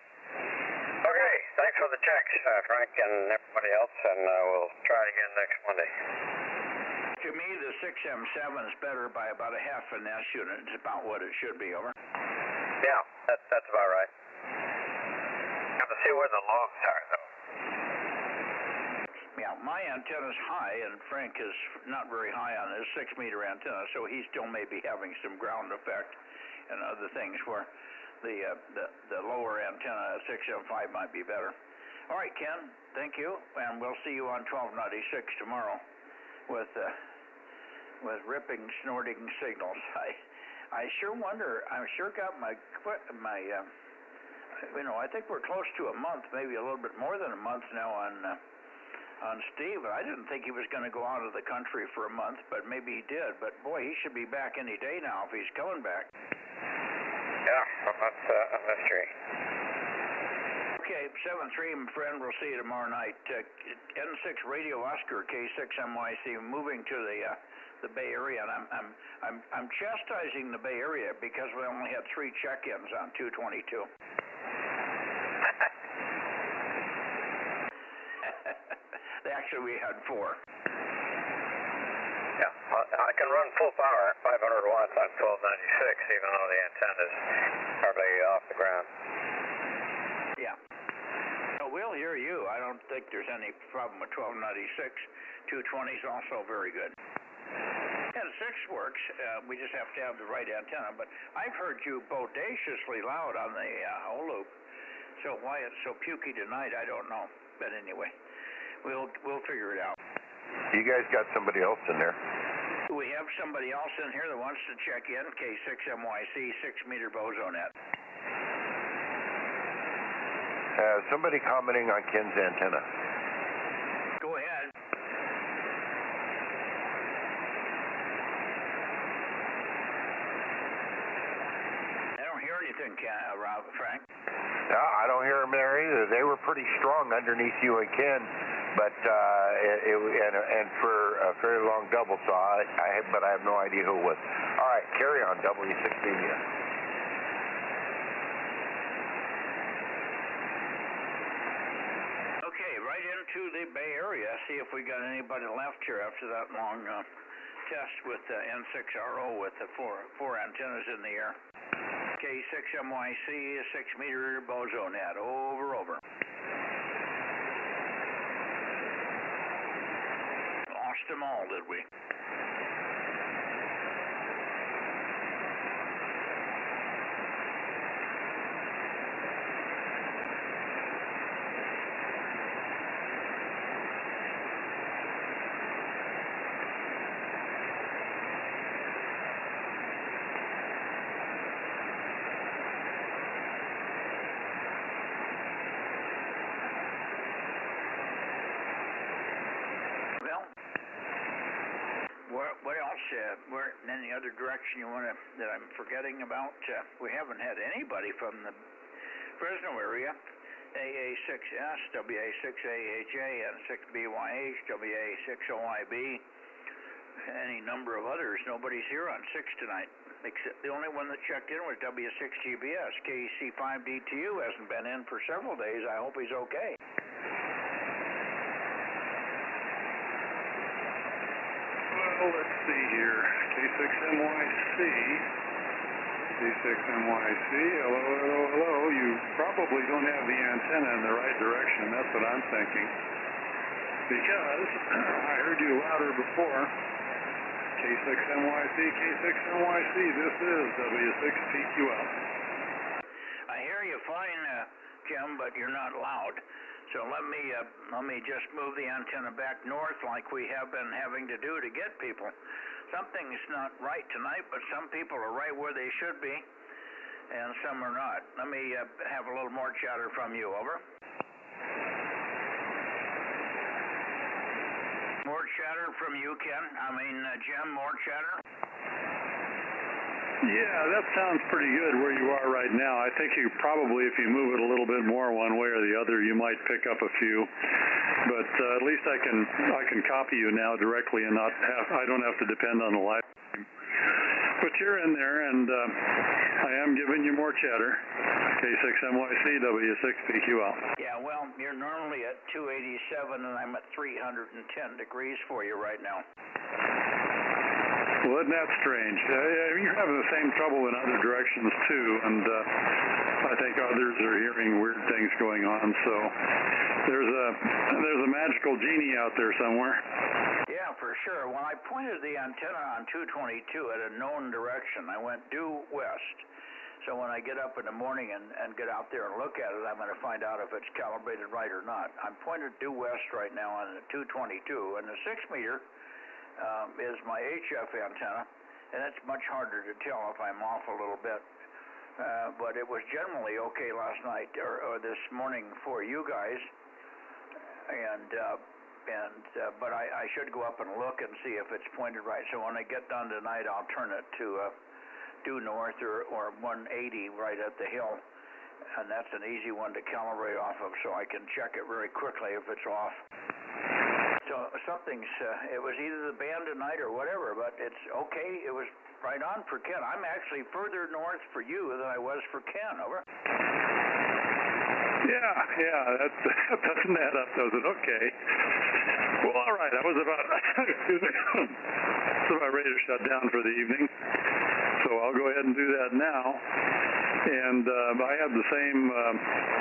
Okay, thanks for the checks, Frank and everybody else, and we'll try again next Monday. To me, the 6M7 is better by about a half an S unit. It's about what it should be. Over. Yeah, that's about right. Have to see where the logs are, though. Yeah, my antenna's high, and Frank is not very high on his 6-meter antenna, so he still may be having some ground effect and other things where the lower antenna 6M5 might be better. All right, Ken, thank you, and we'll see you on 1296 tomorrow with ripping, snorting signals. I sure wonder. I sure got my I think we're close to a month, maybe a little bit more than a month now on Steve. I didn't think he was going to go out of the country for a month, but maybe he did. But boy, he should be back any day now if he's coming back. Yeah, well, that's a mystery. Okay, 7-3, my friend. We'll see you tomorrow night. N6 Radio Oscar K6MYC moving to the Bay Area, and I'm chastising the Bay Area because we only had 3 check-ins on 222. Actually, we had 4. Yeah, I can run full power at 500 watts on 1296, even though the antenna is hardly off the ground. Yeah. So we'll hear you. I don't think there's any problem with 1296. 220 is also very good. And 6 works. We just have to have the right antenna. But I've heard you bodaciously loud on the whole loop. So why it's so pukey tonight, I don't know. But anyway. We'll figure it out. You guys got somebody else in there? We have somebody else in here that wants to check in. K6MYC, 6-meter Bozo Net. Somebody commenting on Ken's antenna. Go ahead. I don't hear anything, Frank. No, I don't hear them there either. They were pretty strong underneath you and Ken. But and for a very long double saw, but I have no idea who it was. All right, carry on, W16. Okay, right into the Bay Area. See if we got anybody left here after that long test with the N6RO with the four antennas in the air. K6MYC, 6-meter Bozo Net. Over. Lost them all, did we? What else? Where in any other direction you want to that I'm forgetting about? We haven't had anybody from the Fresno area. AA6S, WA6AHA, N6BYH, WA6OIB, any number of others. Nobody's here on 6 tonight. Except the only one that checked in was W6GBS. KC5DTU hasn't been in for several days. I hope he's okay. Well, let's see here. K6MYC. K6MYC. Hello. You probably don't have the antenna in the right direction. That's what I'm thinking. Because I heard you louder before. K6MYC. This is W6PQL. I hear you fine, Jim, but you're not loud. So let me just move the antenna back north like we have been having to do to get people. Something's not right tonight, but some people are right where they should be, and some are not. Let me have a little more chatter from you. Over. chatter from you, Ken? Jim, more chatter? Yeah, that sounds pretty good where you are right now. I think you probably, if you move it a little bit more one way or the other, you might pick up a few. But at least I can copy you now directly and I don't have to depend on the live stream. But you're in there, and I am giving you more chatter. K6MYC, W6PQL. Yeah, well, you're normally at 287, and I'm at 310 degrees for you right now. Well, isn't that strange? You're having the same trouble in other directions, too, and I think others are hearing weird things going on, so there's a magical genie out there somewhere. Yeah, for sure. When I pointed the antenna on 222 at a known direction, I went due west. So when I get up in the morning and get out there and look at it, I'm going to find out if it's calibrated right or not. I'm pointed due west right now on the 222, and the 6 meter is my HF antenna, and it's much harder to tell if I'm off a little bit. But it was generally okay last night or this morning for you guys, but I should go up and look and see if it's pointed right. So when I get done tonight, I'll turn it to due north or 180 right at the hill, and that's an easy one to calibrate off of, so I can check it very quickly if it's off. So something's, it was either the band tonight or whatever, but it's okay. It was right on for Ken. I'm actually further north for you than I was for Ken, over. Yeah, that doesn't add up, does it? Okay. Well, all right. I was about ready to shut down for the evening, so I'll go ahead and do that now. And I had the same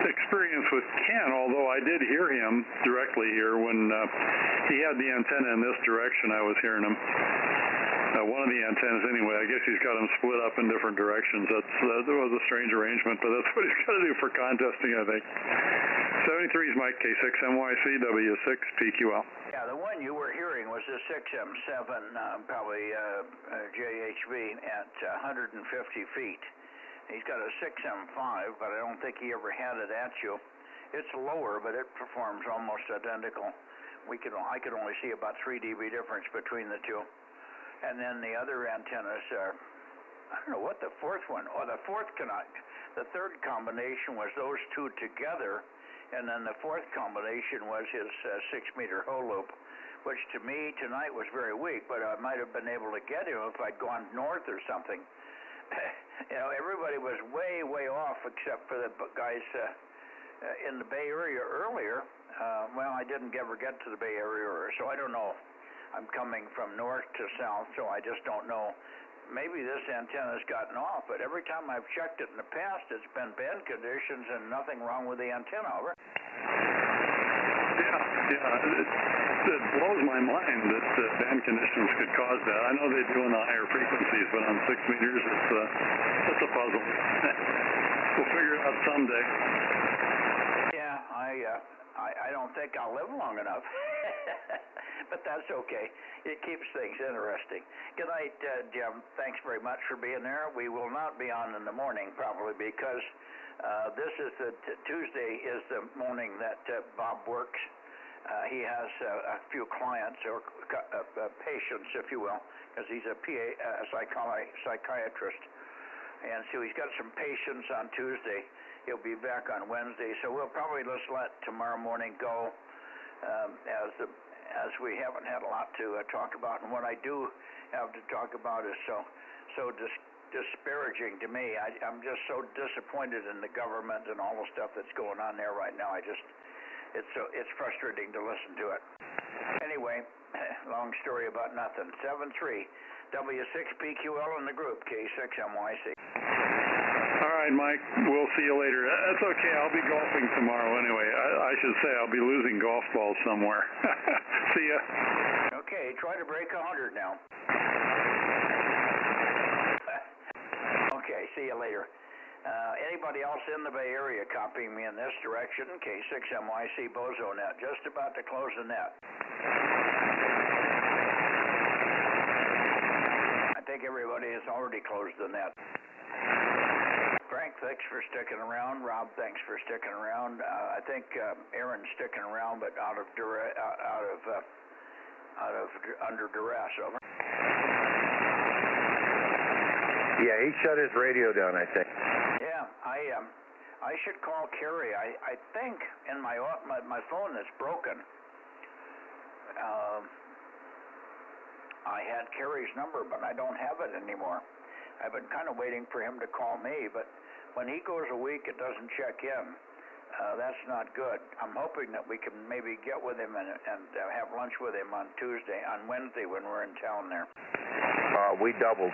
experience with Ken, although I did hear him directly here when he had the antenna in this direction. I was hearing him. One of the antennas anyway. I guess he's got them split up in different directions. That was a strange arrangement, but that's what he's got to do for contesting, I think. 73 is Mike, K6MYC, W6PQL. Yeah, the one you were hearing was the 6M7, probably JHV at 150 feet. He's got a 6M5, but I don't think he ever had it at you. It's lower, but it performs almost identical. I could only see about 3 dB difference between the two. And then the other antennas are, I don't know what the fourth one, the third combination was those two together, and then the fourth combination was his 6 meter hole loop, which to me tonight was very weak, but I might have been able to get him if I'd gone north or something. Everybody was way, way off except for the guys in the Bay Area earlier. Well, I didn't ever get to the Bay Area, so I don't know. I'm coming from north to south, so I just don't know. Maybe this antenna's gotten off, but every time I've checked it in the past, it's been band conditions and nothing wrong with the antenna, over. Yeah, it blows my mind that band conditions could cause that. I know they do on the higher frequencies, but on 6 meters, it's a puzzle. We'll figure it out someday. Yeah, I don't think I'll live long enough. But that's okay. It keeps things interesting. Good night, Jim. Thanks very much for being there. We will not be on in the morning probably because this is Tuesday is the morning that Bob works. He has a few clients or patients, if you will, because he's a psychiatrist. And so he's got some patients on Tuesday. He'll be back on Wednesday. So we'll probably just let tomorrow morning go as we haven't had a lot to talk about, and what I do have to talk about is so disparaging to me. I'm just so disappointed in the government and all the stuff that's going on there right now. It's frustrating to listen to it. Anyway, long story about nothing. 73 W6PQL in the group, K6MYC. All right, Mike, we'll see you later. That's okay. I'll be golfing tomorrow anyway. I should say I'll be losing golf balls somewhere. See ya. Okay, try to break 100 now. Okay, see you later. Anybody else in the Bay Area copying me in this direction? K6MYC Bozo Net, just about to close the net. I think everybody has already closed the net. Frank, thanks for sticking around. Rob, thanks for sticking around. I think Aaron's sticking around, but out of under duress. Over. Yeah, he shut his radio down, I think. Yeah, I should call Kerry. I think in my phone is broken. I had Kerry's number, but I don't have it anymore. I've been kind of waiting for him to call me, but when he goes a week, it doesn't check in. That's not good. I'm hoping that we can maybe get with him and have lunch with him on Wednesday when we're in town there. We doubled.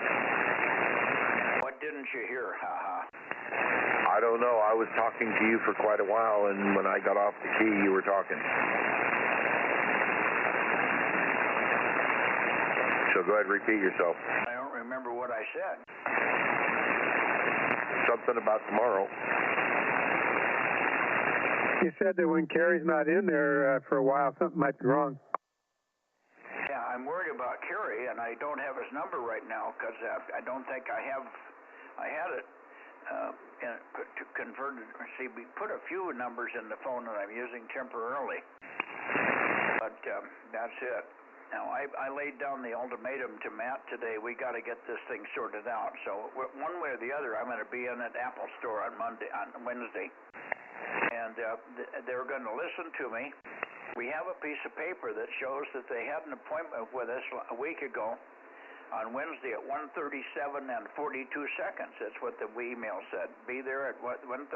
What didn't you hear? Ha. I don't know. I was talking to you for quite a while, and when I got off the key, you were talking. So go ahead and repeat yourself. I don't remember what I said. Something about tomorrow. You said that when Kerry's not in there for a while, something might be wrong. Yeah, I'm worried about Kerry, and I don't have his number right now because I don't think I had it converted. See, we put a few numbers in the phone that I'm using temporarily, but that's it. Now, I laid down the ultimatum to Matt today. We got to get this thing sorted out. So one way or the other, I'm going to be in at Apple Store on Wednesday, and they're going to listen to me. We have a piece of paper that shows that they had an appointment with us a week ago on Wednesday at 1:37 and 42 seconds. That's what the email said. Be there at 1:37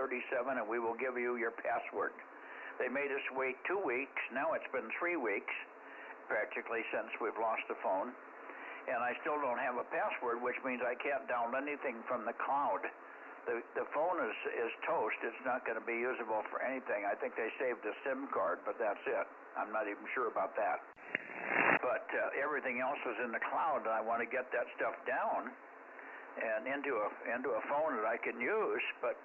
and we will give you your password. They made us wait 2 weeks. Now it's been 3 weeks practically since we've lost the phone. And I still don't have a password, which means I can't download anything from the cloud. The phone is toast. It's not going to be usable for anything. I think they saved a SIM card, but that's it. I'm not even sure about that. But everything else is in the cloud, and I want to get that stuff down and into a phone that I can use. But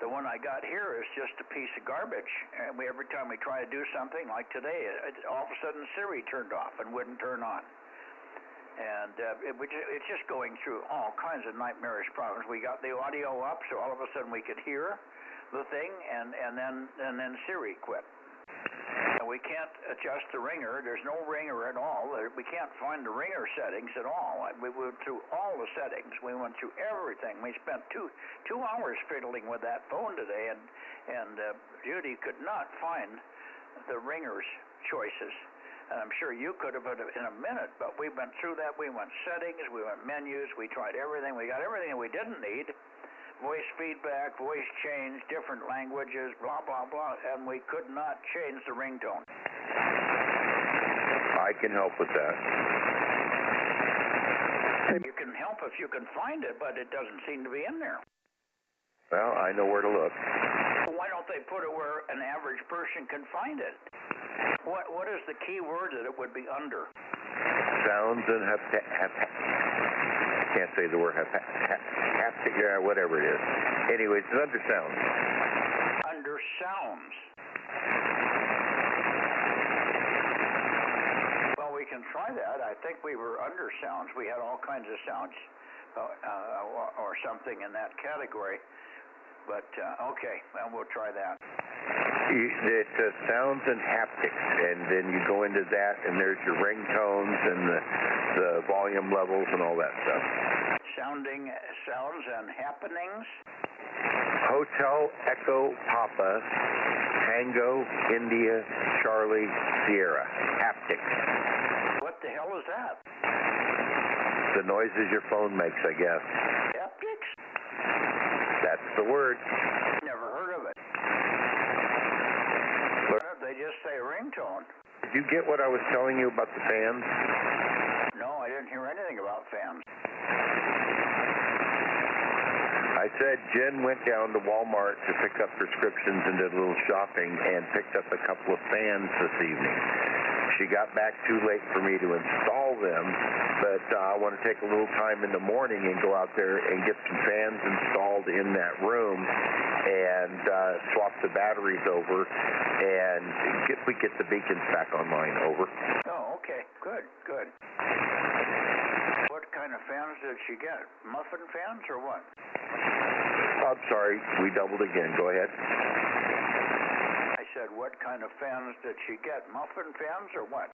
the one I got here is just a piece of garbage. And every time we try to do something, like today, all of a sudden Siri turned off and wouldn't turn on. And it's just going through all kinds of nightmarish problems. We got the audio up, so all of a sudden we could hear the thing, and then Siri quit. And we can't adjust the ringer. There's no ringer at all. We can't find the ringer settings at all. We went through all the settings. We went through everything. We spent two hours fiddling with that phone today, and Judy could not find the ringer's choices. And I'm sure you could have in a minute, but we went through that. We went settings, we went menus, we tried everything. We got everything we didn't need. Voice feedback, voice change, different languages, blah, blah, blah, and we could not change the ringtone. I can help with that. You can help if you can find it, but it doesn't seem to be in there. Well, I know where to look. Why don't they put it where an average person can find it? What is the key word that it would be under? Sounds and I can't say the word haptic, yeah, whatever it is. Anyways, it's under sounds. Under sounds. Well, we can try that. I think we were under sounds. We had all kinds of sounds or something in that category. But, okay, well, we'll try that. It sounds and haptics, and then you go into that, and there's your ringtones and the volume levels and all that stuff. Sounds and happenings? Hotel Echo Papa, Tango, India, Charlie, Sierra. Haptics. What the hell is that? The noises your phone makes, I guess. Haptics? That's the word. Never heard of it. They just say ringtone. Did you get what I was telling you about the fans? No, I didn't hear anything about fans. I said Jen went down to Walmart to pick up prescriptions and did a little shopping and picked up a couple of fans this evening. She got back too late for me to install them, but I want to take a little time in the morning and go out there and get some fans installed in that room and swap the batteries over and we get the beacons back online. Over. Oh, okay. Good. What kind of fans did she get? Muffin fans or what? I'm sorry, we doubled again. Go ahead. I said, what kind of fans did she get? Muffin fans or what?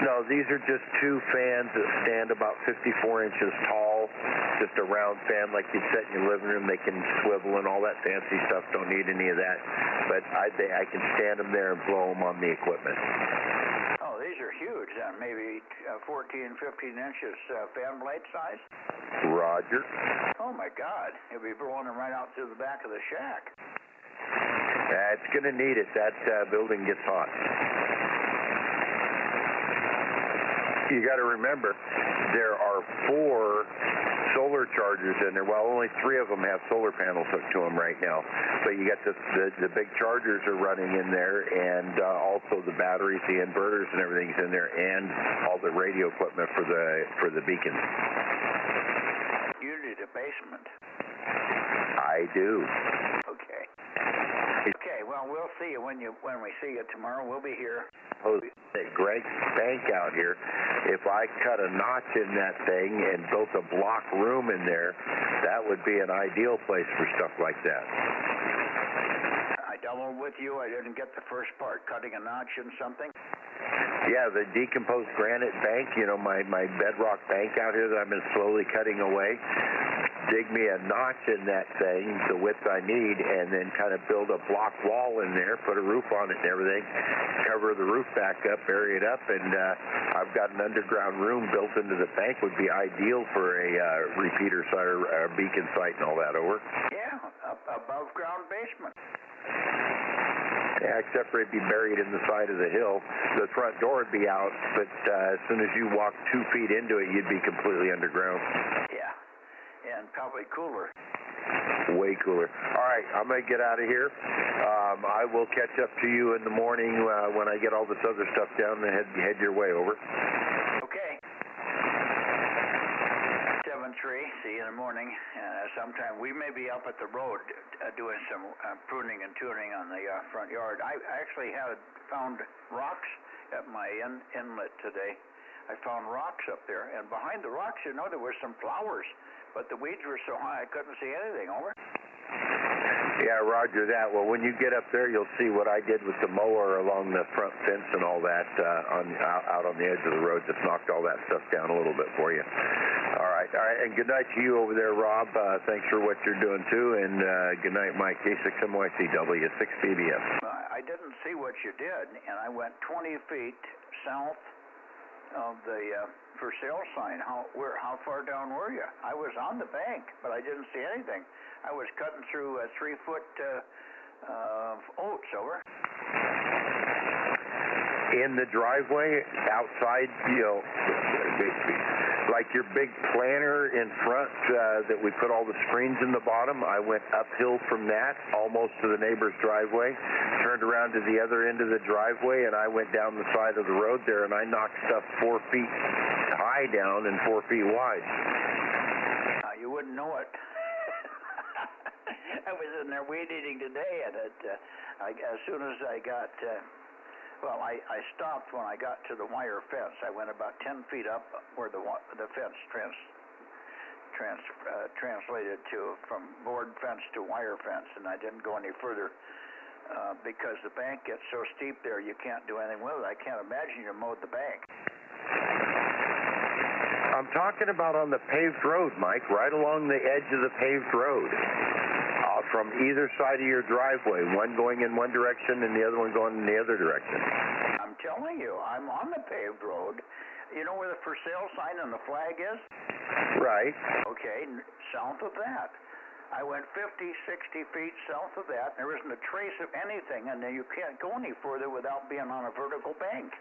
No, these are just two fans that stand about 54 inches tall. Just a round fan like you'd set in your living room. They can swivel and all that fancy stuff. Don't need any of that. But I can stand them there and blow them on the equipment. Oh, these are huge. Maybe 14, 15 inches fan blade size? Roger. Oh, my God. You'll be blowing them right out through the back of the shack. It's going to need it. That building gets hot. You got to remember, there are 4 solar chargers in there. Well, only 3 of them have solar panels hooked to them right now. But you got the big chargers are running in there, and also the batteries, the inverters, and everything's in there, and all the radio equipment for the beacons. You need a basement. I do. Okay. Okay, well, we'll see you when we see you tomorrow. We'll be here. Greg's bank out here. If I cut a notch in that thing and built a block room in there, that would be an ideal place for stuff like that. I doubled with you. I didn't get the first part. Cutting a notch in something? Yeah, the decomposed granite bank, my bedrock bank out here that I've been slowly cutting away. Dig me a notch in that thing, the width I need, and then kind of build a block wall in there, put a roof on it and everything, cover the roof back up, bury it up, and I've got an underground room built into the bank. Would be ideal for a repeater site or a beacon site and all that. Over. Yeah, above ground basement. Yeah, except for it'd be buried in the side of the hill. The front door would be out, but as soon as you walk 2 feet into it, you'd be completely underground. Yeah, and probably cooler. Way cooler. All right, I'm going to get out of here. I will catch up to you in the morning when I get all this other stuff down and head your way. Over. Okay. 7-3. See you in the morning. Sometime we may be up at the road doing some pruning and tuning on the front yard. I actually found rocks at my inlet today. I found rocks up there, and behind the rocks, there were some flowers, but the weeds were so high I couldn't see anything. Over. Yeah, roger that. Well, when you get up there, you'll see what I did with the mower along the front fence and all that out on the edge of the road. Just knocked all that stuff down a little bit for you. All right. And good night to you over there, Rob. Thanks for what you're doing, too. And good night, Mike. K6MYCW, 6PBS. I didn't see what you did, and I went 20 feet south of the for sale sign. How far down were you? I was on the bank, but I didn't see anything. I was cutting through 3-foot oats. Over. In the driveway, outside, like your big planter in front that we put all the screens in the bottom, I went uphill from that almost to the neighbor's driveway, turned around to the other end of the driveway, and I went down the side of the road there, and I knocked stuff 4 feet high down and 4 feet wide. You wouldn't know it. I was in there weed eating today, and as soon as I got... I stopped when I got to the wire fence. I went about 10 feet up where the fence translated to from board fence to wire fence, and I didn't go any further because the bank gets so steep there you can't do anything with it. I can't imagine you mowed the bank. I'm talking about on the paved road, Mike, right along the edge of the paved road. From either side of your driveway, one going in one direction and the other one going in the other direction. I'm telling you, I'm on the paved road. You know where the for sale sign and the flag is? Right. Okay, south of that. I went 50, 60 feet south of that, and there isn't a trace of anything, and then you can't go any further without being on a vertical bank.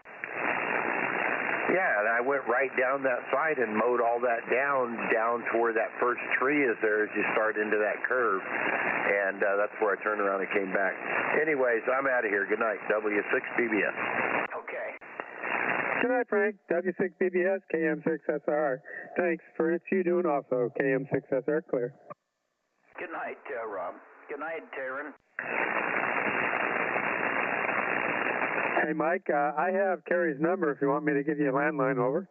Yeah, and I went right down that side and mowed all that down to where that first tree is there as you start into that curve. And that's where I turned around and came back. Anyways, I'm out of here. Good night, W6BBS. Okay. Good night, Frank. W6BBS, KM6SR. Thanks for what you doing also, KM6SR clear. Good night, Rob. Good night, Taryn. Hey, Mike, I have Carrie's number if you want me to give you a landline. Over.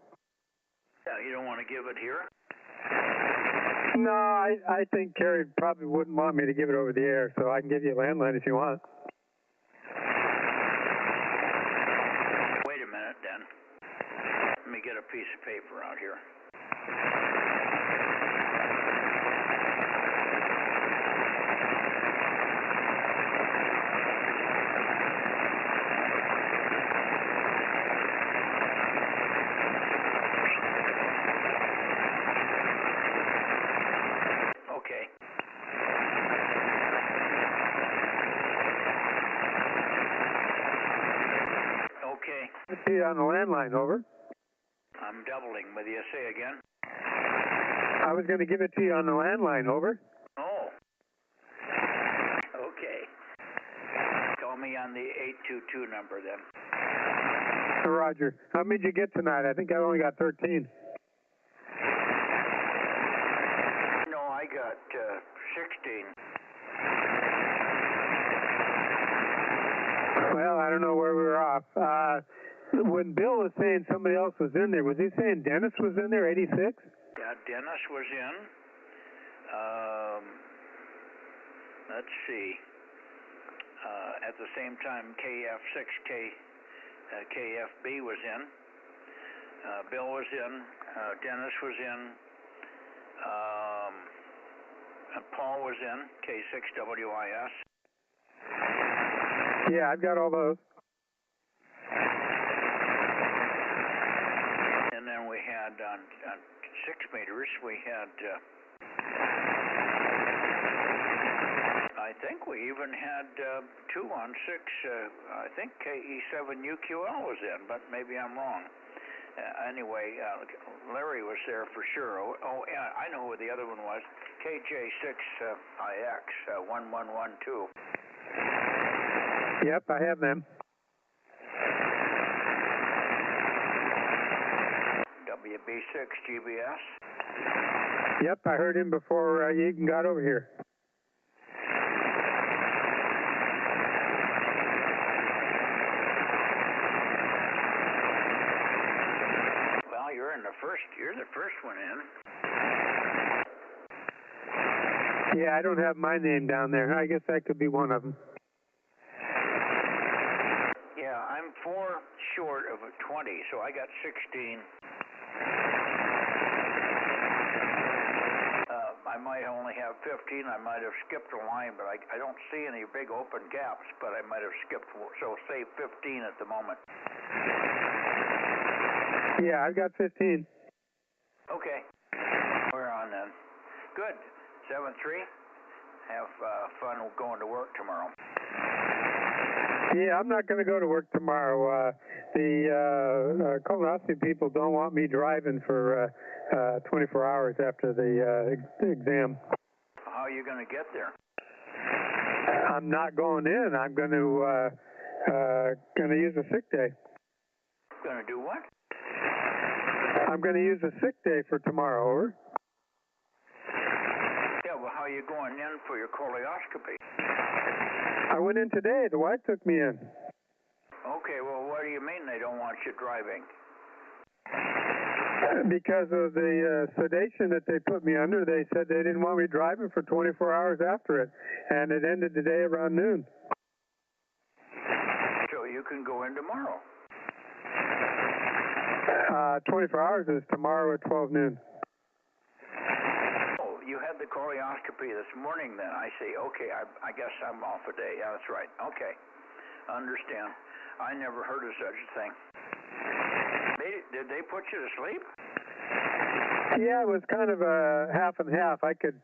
Yeah, you don't want to give it here? No, I think Carrie probably wouldn't want me to give it over the air, so I can give you a landline if you want. piece of paper out here. Okay. Okay. See you on the landline, over. I'm doubling with you. Say again. I was going to give it to you on the landline, over. Oh. Okay. Call me on the 822 number then. Roger. How many did you get tonight? I think I only got 13. No, I got 16. Well, I don't know where we were off. When Bill was saying somebody else was in there, was he saying Dennis was in there, 86? Yeah, Dennis was in. Let's see. At the same time, KFB was in. Bill was in. Dennis was in. Paul was in. K6WIS. Yeah, I've got all those. And then we had on 6 meters, we had, I think we even had 2 on 6, I think KE7UQL was in, but maybe I'm wrong. Anyway, Larry was there for sure. Oh, yeah, I know who the other one was. KJ6IX, 1112. Yep, I have them. WB6 GBS. Yep, I heard him before you even got over here. Well, you're the first one in. Yeah, I don't have my name down there. I guess that could be one of them. Yeah, I'm 4 short of a 20, so I got 16. I might only have 15. I might have skipped a line, but I don't see any big open gaps, but I might have skipped, so say 15 at the moment. Yeah, I've got 15. Okay. We're on then. Good. 7-3. Have fun going to work tomorrow. Yeah, I'm not going to go to work tomorrow. The colonoscopy people don't want me driving for 24 hours after the exam. How are you going to get there? I'm not going in. I'm going to use a sick day. Going to do what? I'm going to use a sick day for tomorrow, over. Yeah, well, how are you going in for your colonoscopy? I went in today. The wife took me in. Okay, well, what do you mean they don't want you driving? Because of the sedation that they put me under, they said they didn't want me driving for 24 hours after it, and it ended today around noon. So you can go in tomorrow? 24 hours is tomorrow at 12 noon. Oh, you had the colonoscopy this morning then. I see. Okay, I guess I'm off a day. Yeah, that's right. Okay, understand. I never heard of such a thing. Did they put you to sleep? Yeah, it was kind of a half and half. I could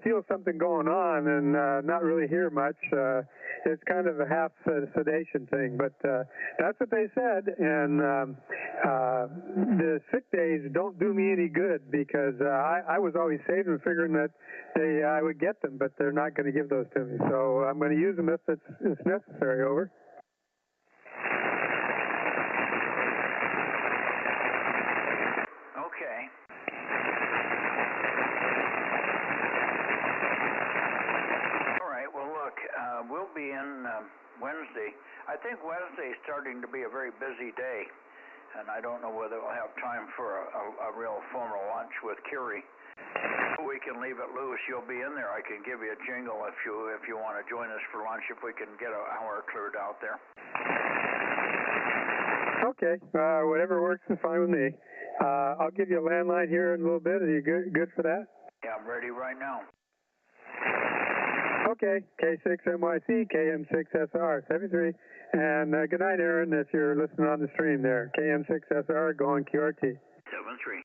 feel something going on and not really hear much. It's kind of a half sedation thing, but that's what they said. And the sick days don't do me any good because I was always saving, figuring that I would get them, but they're not going to give those to me. So I'm going to use them if it's necessary. Over. Okay. All right, well, look, we'll be in Wednesday. I think Wednesday is starting to be a very busy day, and I don't know whether we'll have time for a real formal lunch with Curie. We can leave it loose. You'll be in there. I can give you a jingle if you want to join us for lunch, if we can get an hour cleared out there. Okay, whatever works is fine with me. I'll give you a landline here in a little bit. Are you good for that? Yeah, I'm ready right now. Okay, K6MYC, KM6SR, 73. And good night, Aaron, if you're listening on the stream there. KM6SR going QRT. 73.